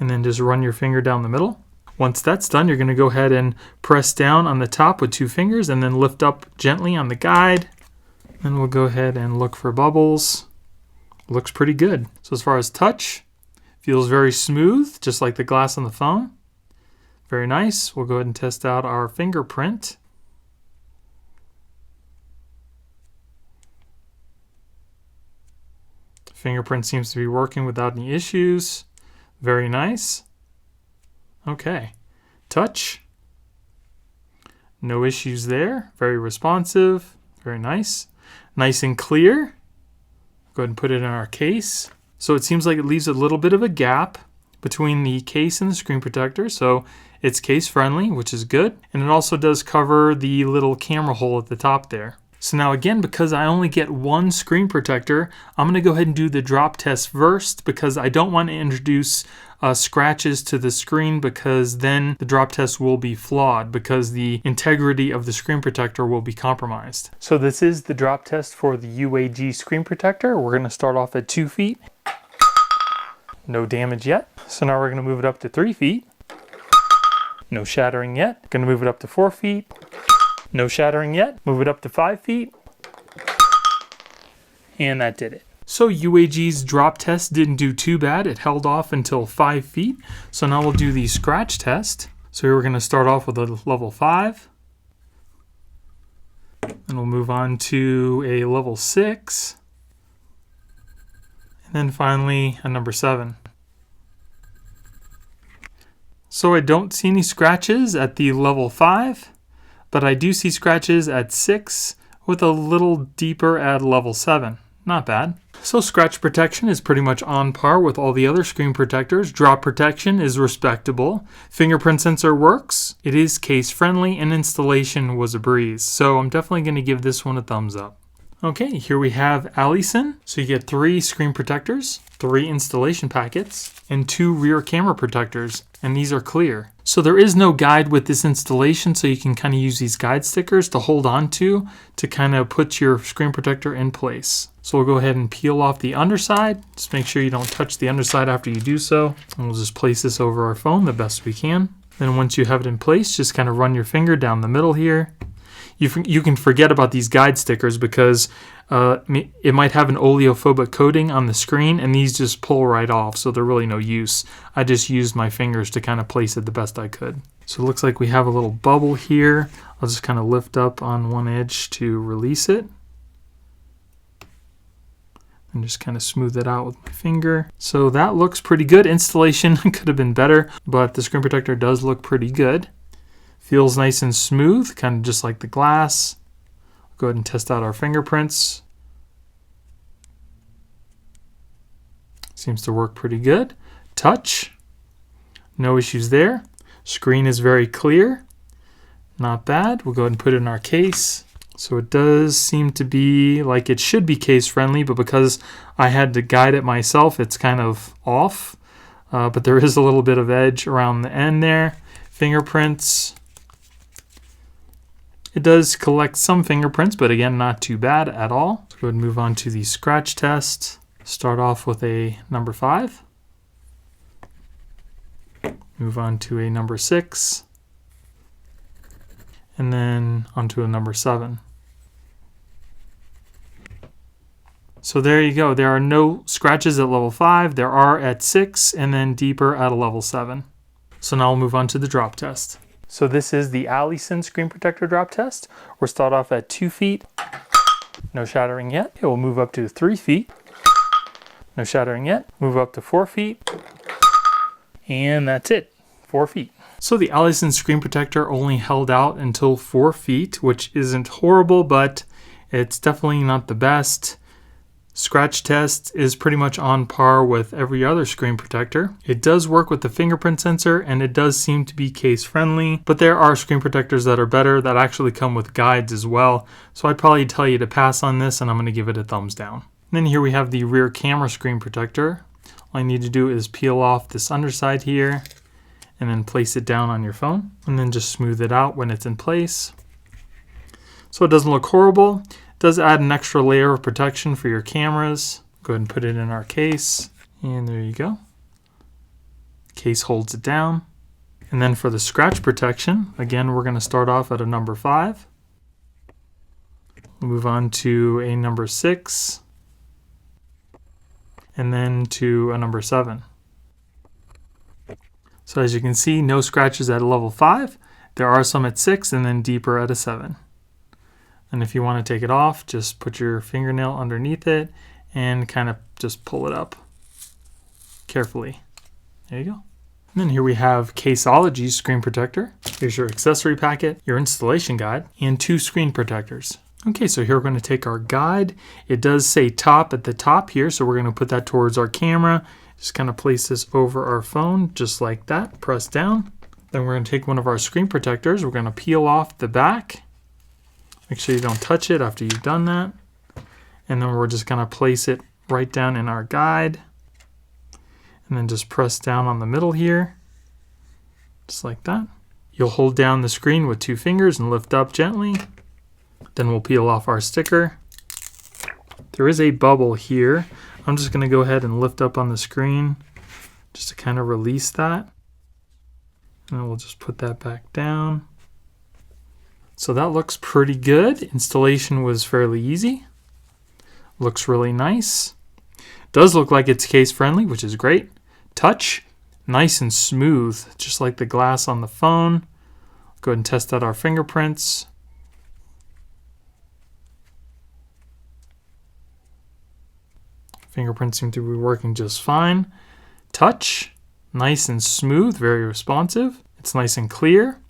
S1: and then just run your finger down the middle. Once that's done, you're going to go ahead and press down on the top with 2 fingers and then lift up gently on the guide. Then we'll go ahead and look for bubbles. Looks pretty good. So as far as touch, feels very smooth, just like the glass on the phone. Very nice. We'll go ahead and test out our fingerprint. Fingerprint seems to be working without any issues. Very nice. Okay. Touch. No issues there. Very responsive. Very nice. Nice and clear. Go ahead and put it in our case. So it seems like it leaves a little bit of a gap between the case and the screen protector. So it's case friendly, which is good. And it also does cover the little camera hole at the top there. So now again, because I only get one screen protector, I'm going to go ahead and do the drop test first because I don't want to introduce scratches to the screen, because then the drop test will be flawed because the integrity of the screen protector will be compromised. So this is the drop test for the UAG screen protector. We're going to start off at 2 feet. No damage yet. So now we're going to move it up to 3 feet. No shattering yet. Going to move it up to 4 feet. No shattering yet. Move it up to 5 feet. And that did it. So UAG's drop test didn't do too bad. It held off until 5 feet. So now we'll do the scratch test. So here we're going to start off with a level 5. Then we'll move on to a level 6. And then finally a number 7. So I don't see any scratches at the level 5. But I do see scratches at 6 with a little deeper at level 7. Not bad. So scratch protection is pretty much on par with all the other screen protectors. Drop protection is respectable. Fingerprint sensor works. It is case friendly, and installation was a breeze. So I'm definitely going to give this one a thumbs up. Okay, here we have AmFilm. So you get 3 screen protectors, 3 installation packets, and 2 rear camera protectors, and these are clear. So there is no guide with this installation, so you can kind of use these guide stickers to hold on to kind of put your screen protector in place. So we'll go ahead and peel off the underside. Just make sure you don't touch the underside after you do so. And we'll just place this over our phone the best we can. Then once you have it in place, just kind of run your finger down the middle here. You can forget about these guide stickers because it might have an oleophobic coating on the screen, and these just pull right off, so they're really no use. I just used my fingers to kind of place it the best I could. So it looks like we have a little bubble here. I'll just kind of lift up on one edge to release it. And just kind of smooth it out with my finger. So that looks pretty good. Installation could have been better, but the screen protector does look pretty good. Feels nice and smooth, kind of just like the glass. Go ahead and test out our fingerprints. Seems to work pretty good. Touch, no issues there. Screen is very clear. Not bad. We'll go ahead and put it in our case. So it does seem to be like it should be case friendly, but because I had to guide it myself, it's kind of off. But there is a little bit of edge around the end there. Fingerprints. It does collect some fingerprints, but again, not too bad at all. Let's go ahead and move on to the scratch test. Start off with a number 5. Move on to a number 6. And then onto a number 7. So there you go. There are no scratches at level 5. There are at 6, and then deeper at a level 7. So now we'll move on to the drop test. So this is the AmFilm screen protector drop test. We'll start off at 2 feet. No shattering yet. Okay, we'll move up to 3 feet. No shattering yet. Move up to 4 feet. And that's it. 4 feet. So the AmFilm screen protector only held out until 4 feet, which isn't horrible, but it's definitely not the best. Scratch test is pretty much on par with every other screen protector. It does work with the fingerprint sensor and it does seem to be case friendly, but there are screen protectors that are better that actually come with guides as well. So I'd probably tell you to pass on this and I'm going to give it a thumbs down. And then here we have the rear camera screen protector. All you need to do is peel off this underside here and then place it down on your phone and then just smooth it out when it's in place. So it doesn't look horrible. Does add an extra layer of protection for your cameras. Go ahead and put it in our case. And there you go. Case holds it down. And then for the scratch protection, again, we're going to start off at a number 5. We'll move on to a number 6. And then to a number 7. So as you can see, no scratches at a level 5. There are some at 6 and then deeper at a 7. And if you want to take it off, just put your fingernail underneath it and kind of just pull it up carefully. There you go. And then here we have Caseology's screen protector. Here's your accessory packet, your installation guide, and 2 screen protectors. Okay, so here we're going to take our guide. It does say top at the top here, so we're going to put that towards our camera. Just kind of place this over our phone, just like that. Press down. Then we're going to take one of our screen protectors. We're going to peel off the back. Make sure you don't touch it after you've done that. And then we're just going to place it right down in our guide. And then just press down on the middle here. Just like that. You'll hold down the screen with 2 fingers and lift up gently. Then we'll peel off our sticker. There is a bubble here. I'm just going to go ahead and lift up on the screen just to kind of release that. And then we'll just put that back down. So that looks pretty good. Installation was fairly easy. Looks really nice. Does look like it's case friendly, which is great. Touch, nice and smooth, just like the glass on the phone. Go ahead and test out our fingerprints. Fingerprints seem to be working just fine. Touch, nice and smooth, very responsive. It's nice and clear.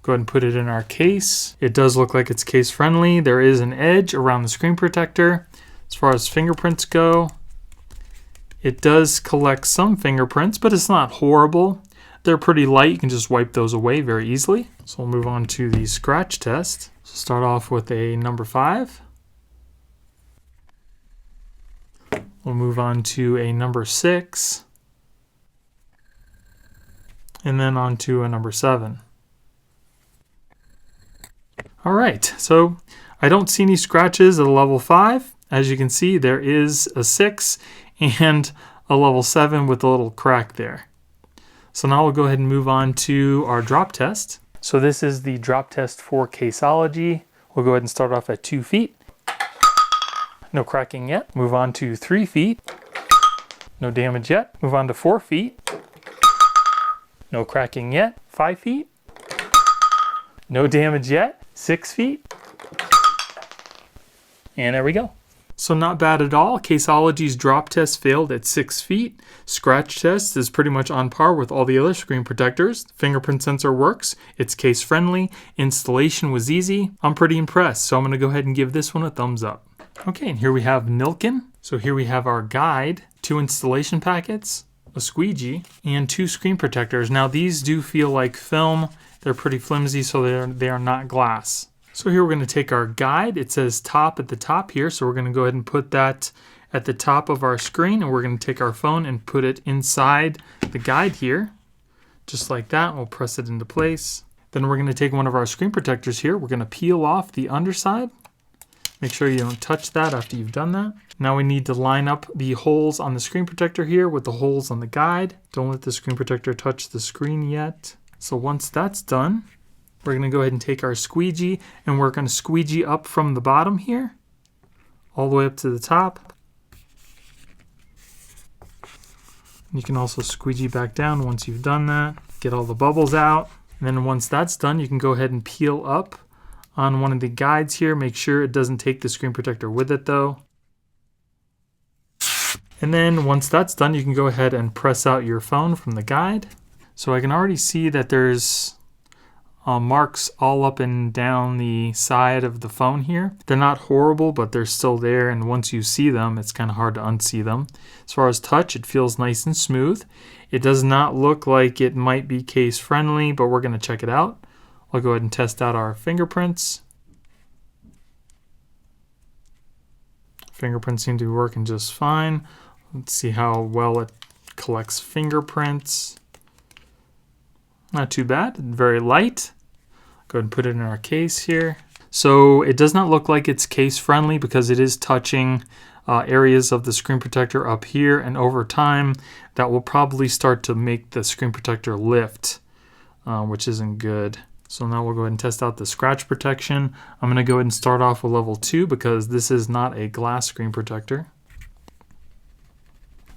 S1: Go ahead and put it in our case. It does look like it's case friendly. There is an edge around the screen protector. As far as fingerprints go, it does collect some fingerprints, but it's not horrible. They're pretty light. You can just wipe those away very easily. So we'll move on to the scratch test. So start off with a number 5. We'll move on to a number 6. And then on to a number 7. All right, so I don't see any scratches at a level 5. As you can see, there is a 6 and a level 7 with a little crack there. So now we'll go ahead and move on to our drop test. So this is the drop test for Caseology. We'll go ahead and start off at 2 feet. No cracking yet. Move on to 3 feet. No damage yet. Move on to 4 feet. No cracking yet. 5 feet. No damage yet. 6 feet. And there we go. So not bad at all. Caseology's drop test failed at 6 feet. Scratch test is pretty much on par with all the other screen protectors. Fingerprint sensor works. It's case friendly. Installation was easy. I'm pretty impressed. So I'm going to go ahead and give this one a thumbs up. Okay, and here we have Nilken. So here we have our guide, 2 installation packets, a squeegee, and 2 screen protectors. Now these do feel like film. They're pretty flimsy, so they are not glass. So here we're going to take our guide. It says top at the top here, so we're going to go ahead and put that at the top of our screen, and we're going to take our phone and put it inside the guide here, just like that. We'll press it into place. Then we're going to take one of our screen protectors here. We're going to peel off the underside. Make sure you don't touch that after you've done that. Now we need to line up the holes on the screen protector here with the holes on the guide. Don't let the screen protector touch the screen yet. So once that's done, we're going to go ahead and take our squeegee and we're going to squeegee up from the bottom here, all the way up to the top. You can also squeegee back down once you've done that. Get all the bubbles out. And then once that's done, you can go ahead and peel up on one of the guides here. Make sure it doesn't take the screen protector with it though. And then once that's done, you can go ahead and press out your phone from the guide. So I can already see that there's marks all up and down the side of the phone here. They're not horrible, but they're still there, and once you see them, it's kind of hard to unsee them. As far as touch, it feels nice and smooth. It does not look like it might be case friendly, but we're going to check it out. I'll go ahead and test out our fingerprints. Fingerprints seem to be working just fine. Let's see how well it collects fingerprints. Not too bad, very light. Go ahead and put it in our case here. So it does not look like it's case friendly because it is touching areas of the screen protector up here, and over time that will probably start to make the screen protector lift, which isn't good. So now we'll go ahead and test out the scratch protection. I'm going to go ahead and start off with level 2 because this is not a glass screen protector.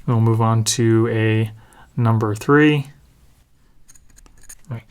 S1: We'll move on to a number 3. Right.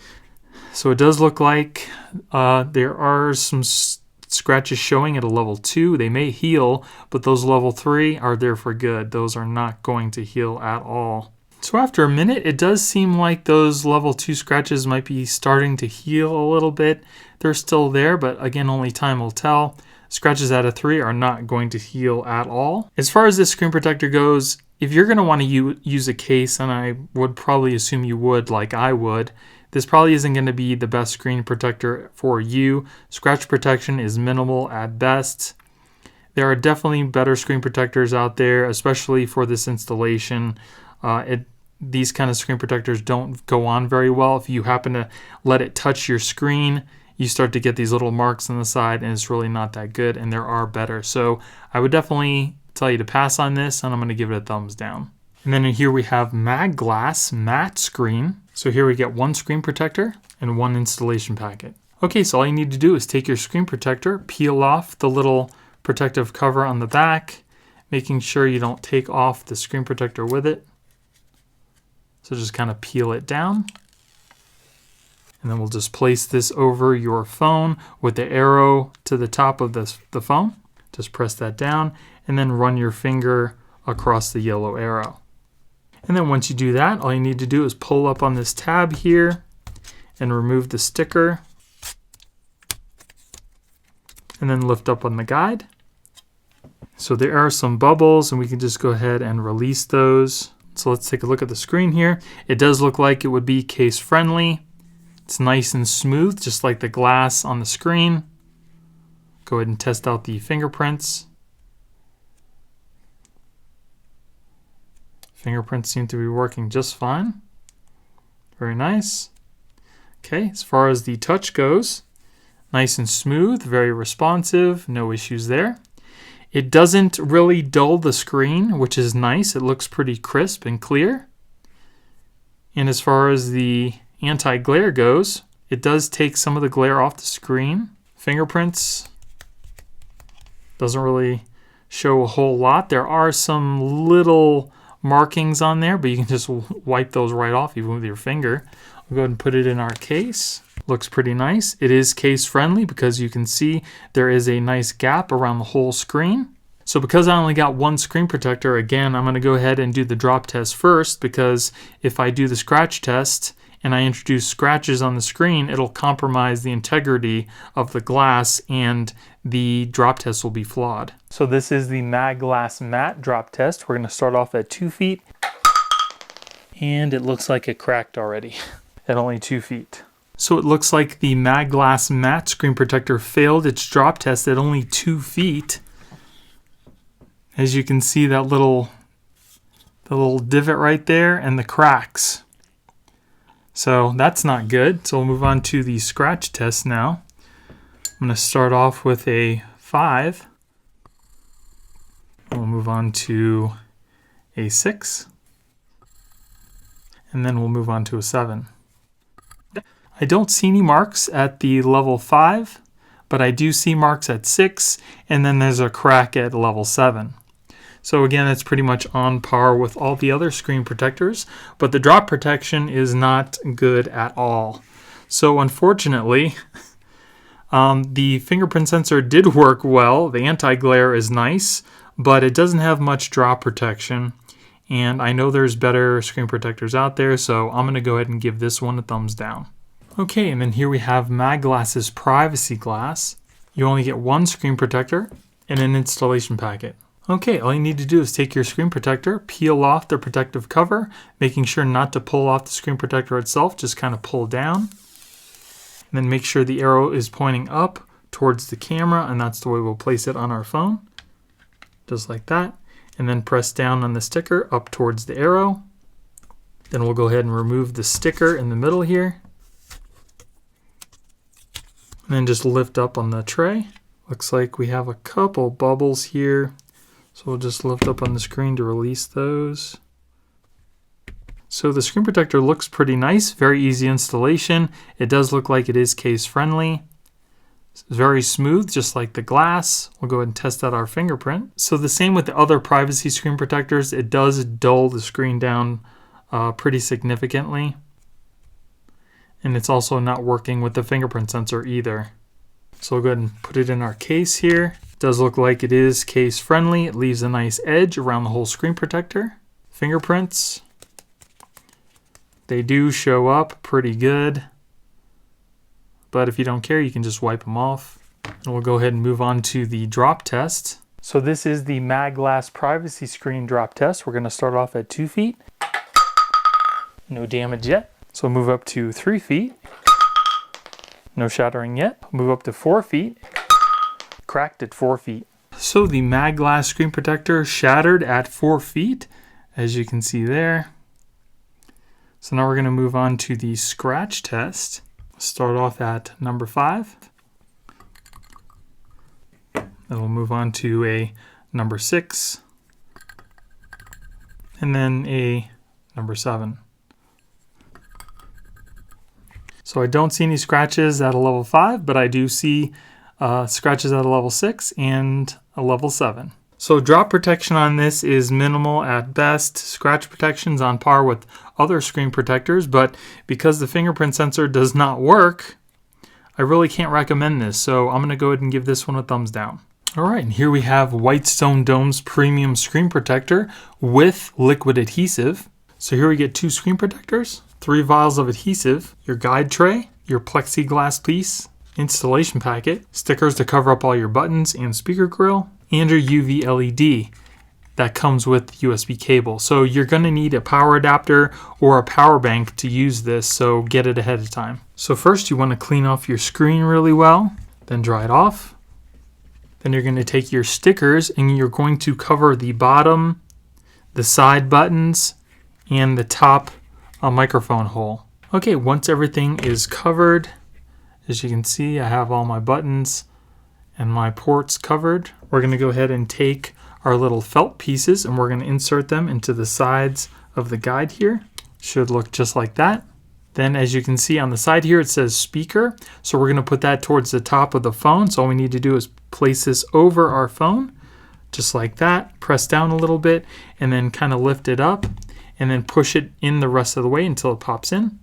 S1: So it does look like there are some scratches showing at a level 2. They may heal, but those level 3 are there for good. Those are not going to heal at all. So after a minute, it does seem like those level 2 scratches might be starting to heal a little bit. They're still there, but again, only time will tell. Scratches out of 3 are not going to heal at all. As far as this screen protector goes, if you're going to want to use a case, and I would probably assume you would like I would, this probably isn't going to be the best screen protector for you. Scratch protection is minimal at best. There are definitely better screen protectors out there, especially for this installation. These kind of screen protectors don't go on very well. If you happen to let it touch your screen, you start to get these little marks on the side, and it's really not that good, and there are better. So I would definitely tell you to pass on this, and I'm going to give it a thumbs down. And then in here we have Mag Glass Matte Screen. So here we get one screen protector and one installation packet. Okay, so all you need to do is take your screen protector, peel off the little protective cover on the back, making sure you don't take off the screen protector with it. So just kind of peel it down. And then we'll just place this over your phone with the arrow to the top of the phone. Just press that down and then run your finger across the yellow arrow. And then once you do that, all you need to do is pull up on this tab here and remove the sticker. And then lift up on the guide. So there are some bubbles, and we can just go ahead and release those. So let's take a look at the screen here. It does look like it would be case friendly. It's nice and smooth, just like the glass on the screen. Go ahead and test out the fingerprints. Fingerprints seem to be working just fine. Very nice. Okay, as far as the touch goes, nice and smooth, very responsive, no issues there. It doesn't really dull the screen, which is nice. It looks pretty crisp and clear. And as far as the anti-glare goes, it does take some of the glare off the screen. Fingerprints doesn't really show a whole lot. There are some little markings on there, but you can just wipe those right off even with your finger. I'll go ahead and put it in our case. Looks pretty nice. It is case friendly because you can see there is a nice gap around the whole screen. So because I only got one screen protector, again, I'm going to go ahead and do the drop test first, because if I do the scratch test and I introduce scratches on the screen, it'll compromise the integrity of the glass and the drop test will be flawed. So this is the Mag Glass Matte drop test. We're going to start off at 2 feet, and it looks like it cracked already at only 2 feet. So it looks like the Mag Glass Matte screen protector failed its drop test at only 2 feet. As you can see, the little divot right there and the cracks. So that's not good. So we'll move on to the scratch test now. I'm going to start off with a 5. We'll move on to a 6. And then we'll move on to a 7. I don't see any marks at the level 5, but I do see marks at 6, and then there's a crack at level 7. So again, it's pretty much on par with all the other screen protectors, but the drop protection is not good at all. So unfortunately, the fingerprint sensor did work well. The anti-glare is nice, but it doesn't have much drop protection. And I know there's better screen protectors out there, so I'm going to go ahead and give this one a thumbs down. Okay, and then here we have MagGlass's privacy glass. You only get one screen protector and an installation packet. Okay, all you need to do is take your screen protector, peel off the protective cover, making sure not to pull off the screen protector itself, just kind of pull down. And then make sure the arrow is pointing up towards the camera, and that's the way we'll place it on our phone. Just like that. And then press down on the sticker up towards the arrow. Then we'll go ahead and remove the sticker in the middle here. And then just lift up on the tray. Looks like we have a couple bubbles here. So we'll just lift up on the screen to release those. So the screen protector looks pretty nice, very easy installation. It does look like it is case friendly. It's very smooth, just like the glass. We'll go ahead and test out our fingerprint. So the same with the other privacy screen protectors, it does dull the screen down pretty significantly. And it's also not working with the fingerprint sensor either. So we'll go ahead and put it in our case here. It does look like it is case friendly. It leaves a nice edge around the whole screen protector. Fingerprints. They do show up pretty good. But if you don't care, you can just wipe them off. And we'll go ahead and move on to the drop test. So this is the MagGlass privacy screen drop test. We're going to start off at 2 feet. No damage yet. So we'll move up to 3 feet. No shattering yet. Move up to 4 feet. Cracked at 4 feet. So the MagGlass screen protector shattered at 4 feet, as you can see there. So now we're going to move on to the scratch test. Start off at number 5. Then we'll move on to a number 6. And then a number 7. So I don't see any scratches at a level 5, but I do see scratches at a level 6 and a level 7. So drop protection on this is minimal at best. Scratch protection's on par with other screen protectors, but because the fingerprint sensor does not work, I really can't recommend this. So I'm going to go ahead and give this one a thumbs down. All right, and here we have Whitestone Dome's premium screen protector with liquid adhesive. So here we get 2 screen protectors, 3 vials of adhesive, your guide tray, your plexiglass piece, installation packet, stickers to cover up all your buttons and speaker grill, and your UV LED that comes with USB cable. So you're going to need a power adapter or a power bank to use this, so get it ahead of time. So first you want to clean off your screen really well, then dry it off. Then you're going to take your stickers and you're going to cover the bottom, the side buttons, and the top microphone hole. Okay, once everything is covered, as you can see, I have all my buttons and my ports covered. We're going to go ahead and take our little felt pieces and we're going to insert them into the sides of the guide here. Should look just like that. Then as you can see on the side here, it says speaker. So we're going to put that towards the top of the phone. So all we need to do is place this over our phone, just like that. Press down a little bit and then kind of lift it up and then push it in the rest of the way until it pops in.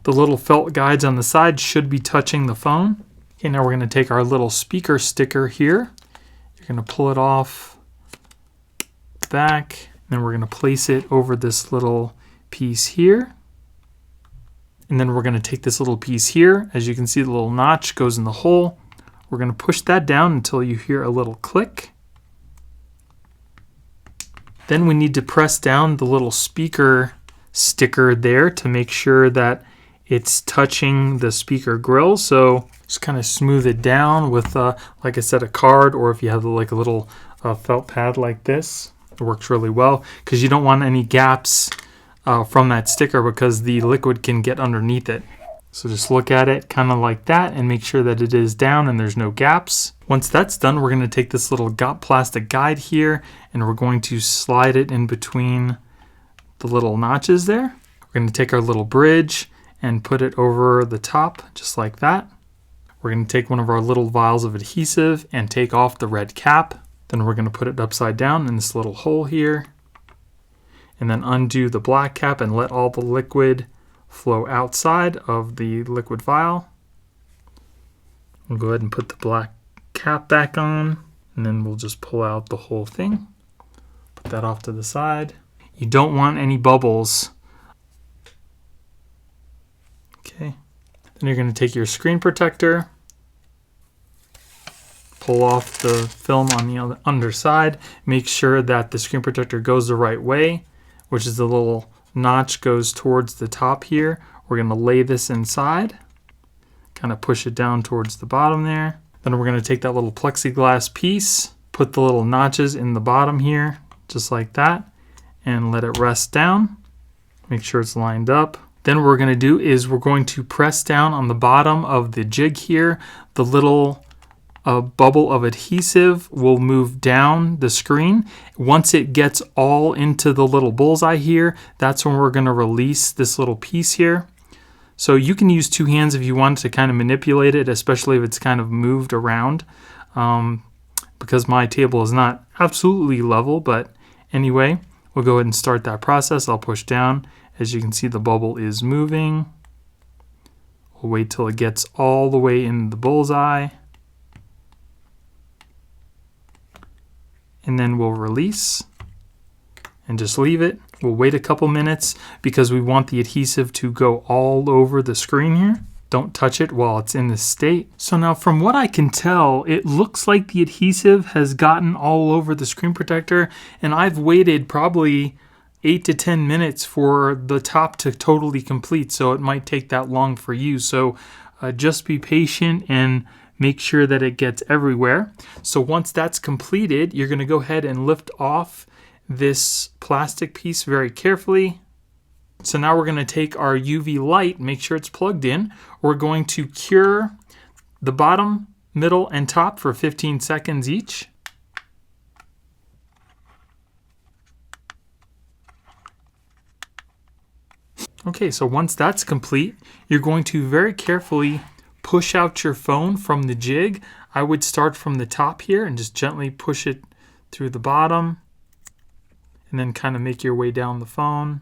S1: The little felt guides on the side should be touching the phone. Okay, now we're going to take our little speaker sticker here. You're going to pull it off back, and then we're going to place it over this little piece here. And then we're going to take this little piece here. As you can see, the little notch goes in the hole. We're going to push that down until you hear a little click. Then we need to press down the little speaker sticker there to make sure that it's touching the speaker grill. So just kind of smooth it down with, like I said, a card, or if you have like a little felt pad like this, it works really well because you don't want any gaps from that sticker because the liquid can get underneath it. So just look at it kind of like that and make sure that it is down and there's no gaps. Once that's done, we're going to take this little plastic guide here and we're going to slide it in between the little notches there. We're going to take our little bridge and put it over the top just like that. We're going to take one of our little vials of adhesive and take off the red cap. Then we're going to put it upside down in this little hole here. And then undo the black cap and let all the liquid flow outside of the liquid vial. We'll go ahead and put the black cap back on. And then we'll just pull out the whole thing. Put that off to the side. You don't want any bubbles Okay. Then you're going to take your screen protector, pull off the film on the underside, make sure that the screen protector goes the right way, which is the little notch goes towards the top here. We're going to lay this inside, kind of push it down towards the bottom there. Then we're going to take that little plexiglass piece, put the little notches in the bottom here, just like that, and let it rest down. Make sure it's lined up. Then what we're going to do is we're going to press down on the bottom of the jig here. The little bubble of adhesive will move down the screen. Once it gets all into the little bullseye here, that's when we're going to release this little piece here. So you can use two hands if you want to kind of manipulate it, especially if it's kind of moved around, because my table is not absolutely level. But anyway, we'll go ahead and start that process. I'll push down. As you can see, the bubble is moving. We'll wait till it gets all the way in the bullseye. And then we'll release and just leave it. We'll wait a couple minutes because we want the adhesive to go all over the screen here. Don't touch it while it's in this state. So now from what I can tell, it looks like the adhesive has gotten all over the screen protector, and I've waited probably 8 to 10 minutes for the top to totally complete, so it might take that long for you. So just be patient and make sure that it gets everywhere. So once that's completed, you're going to go ahead and lift off this plastic piece very carefully. So now we're going to take our UV light, make sure it's plugged in. We're going to cure the bottom, middle, and top for 15 seconds each. Okay, so once that's complete, you're going to very carefully push out your phone from the jig. I would start from the top here and just gently push it through the bottom, and then kind of make your way down the phone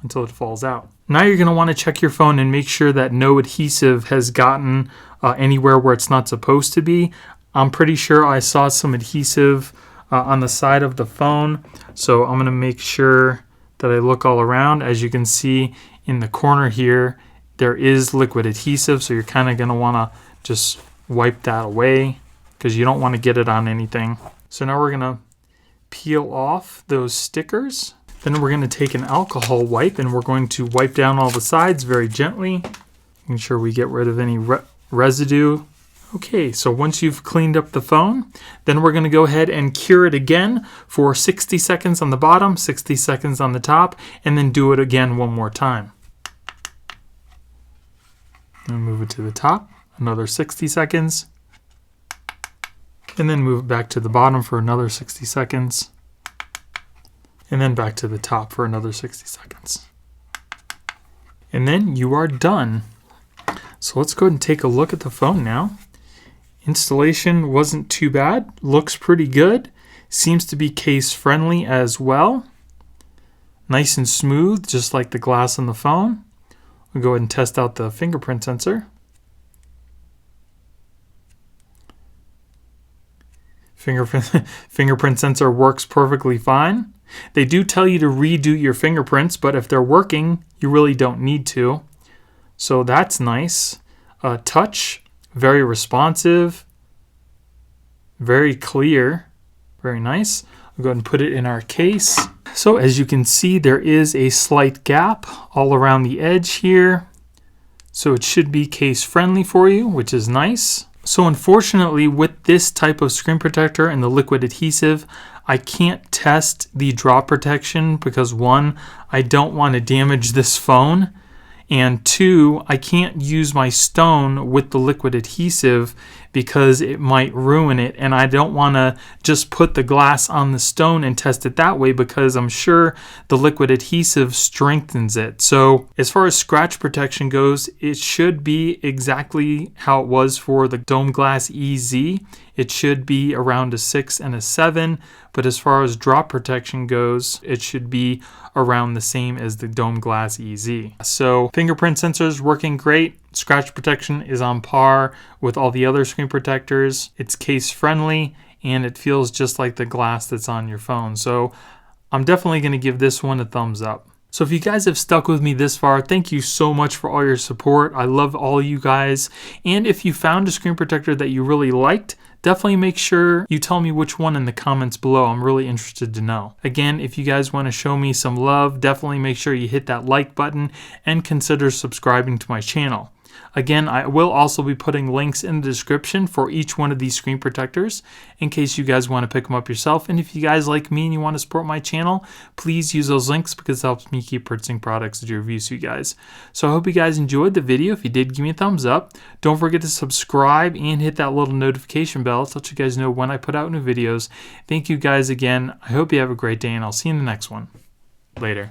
S1: until it falls out. Now you're going to want to check your phone and make sure that no adhesive has gotten anywhere where it's not supposed to be. I'm pretty sure I saw some adhesive on the side of the phone, so I'm going to make sure that I look all around. As you can see in the corner here, there is liquid adhesive, so you're kind of going to want to just wipe that away because you don't want to get it on anything. So now we're going to peel off those stickers. Then we're going to take an alcohol wipe and we're going to wipe down all the sides very gently, making sure we get rid of any residue. Okay, so once you've cleaned up the phone, then we're going to go ahead and cure it again for 60 seconds on the bottom, 60 seconds on the top, and then do it again one more time. And move it to the top, another 60 seconds. And then move it back to the bottom for another 60 seconds. And then back to the top for another 60 seconds. And then you are done. So let's go ahead and take a look at the phone now. Installation wasn't too bad. Looks pretty good. Seems to be case friendly as well. Nice and smooth, just like the glass on the phone. We'll go ahead and test out the fingerprint sensor. Fingerprint sensor works perfectly fine. They do tell you to redo your fingerprints, but if they're working, you really don't need to. So that's nice. Touch, very responsive, very clear, very nice. I'll go ahead and put it in our case. So as you can see, there is a slight gap all around the edge here. So it should be case friendly for you, which is nice. So unfortunately, with this type of screen protector and the liquid adhesive, I can't test the drop protection because 1, I don't want to damage this phone, and 2, I can't use my stone with the liquid adhesive because it might ruin it, and I don't want to just put the glass on the stone and test it that way because I'm sure the liquid adhesive strengthens it. So as far as scratch protection goes, it should be exactly how it was for the Dome Glass EZ. It should be around a 6 and a 7, but as far as drop protection goes, it should be around the same as the Dome Glass EZ. So fingerprint sensors working great. Scratch protection is on par with all the other screen protectors. It's case friendly and it feels just like the glass that's on your phone. So I'm definitely going to give this one a thumbs up. So if you guys have stuck with me this far, thank you so much for all your support. I love all you guys. And if you found a screen protector that you really liked, definitely make sure you tell me which one in the comments below. I'm really interested to know. Again, if you guys want to show me some love, definitely make sure you hit that like button and consider subscribing to my channel. Again, I will also be putting links in the description for each one of these screen protectors in case you guys want to pick them up yourself. And if you guys like me and you want to support my channel, please use those links because it helps me keep purchasing products to do reviews for you guys. So I hope you guys enjoyed the video. If you did, give me a thumbs up. Don't forget to subscribe and hit that little notification bell to let you guys know when I put out new videos. Thank you guys again. I hope you have a great day and I'll see you in the next one. Later.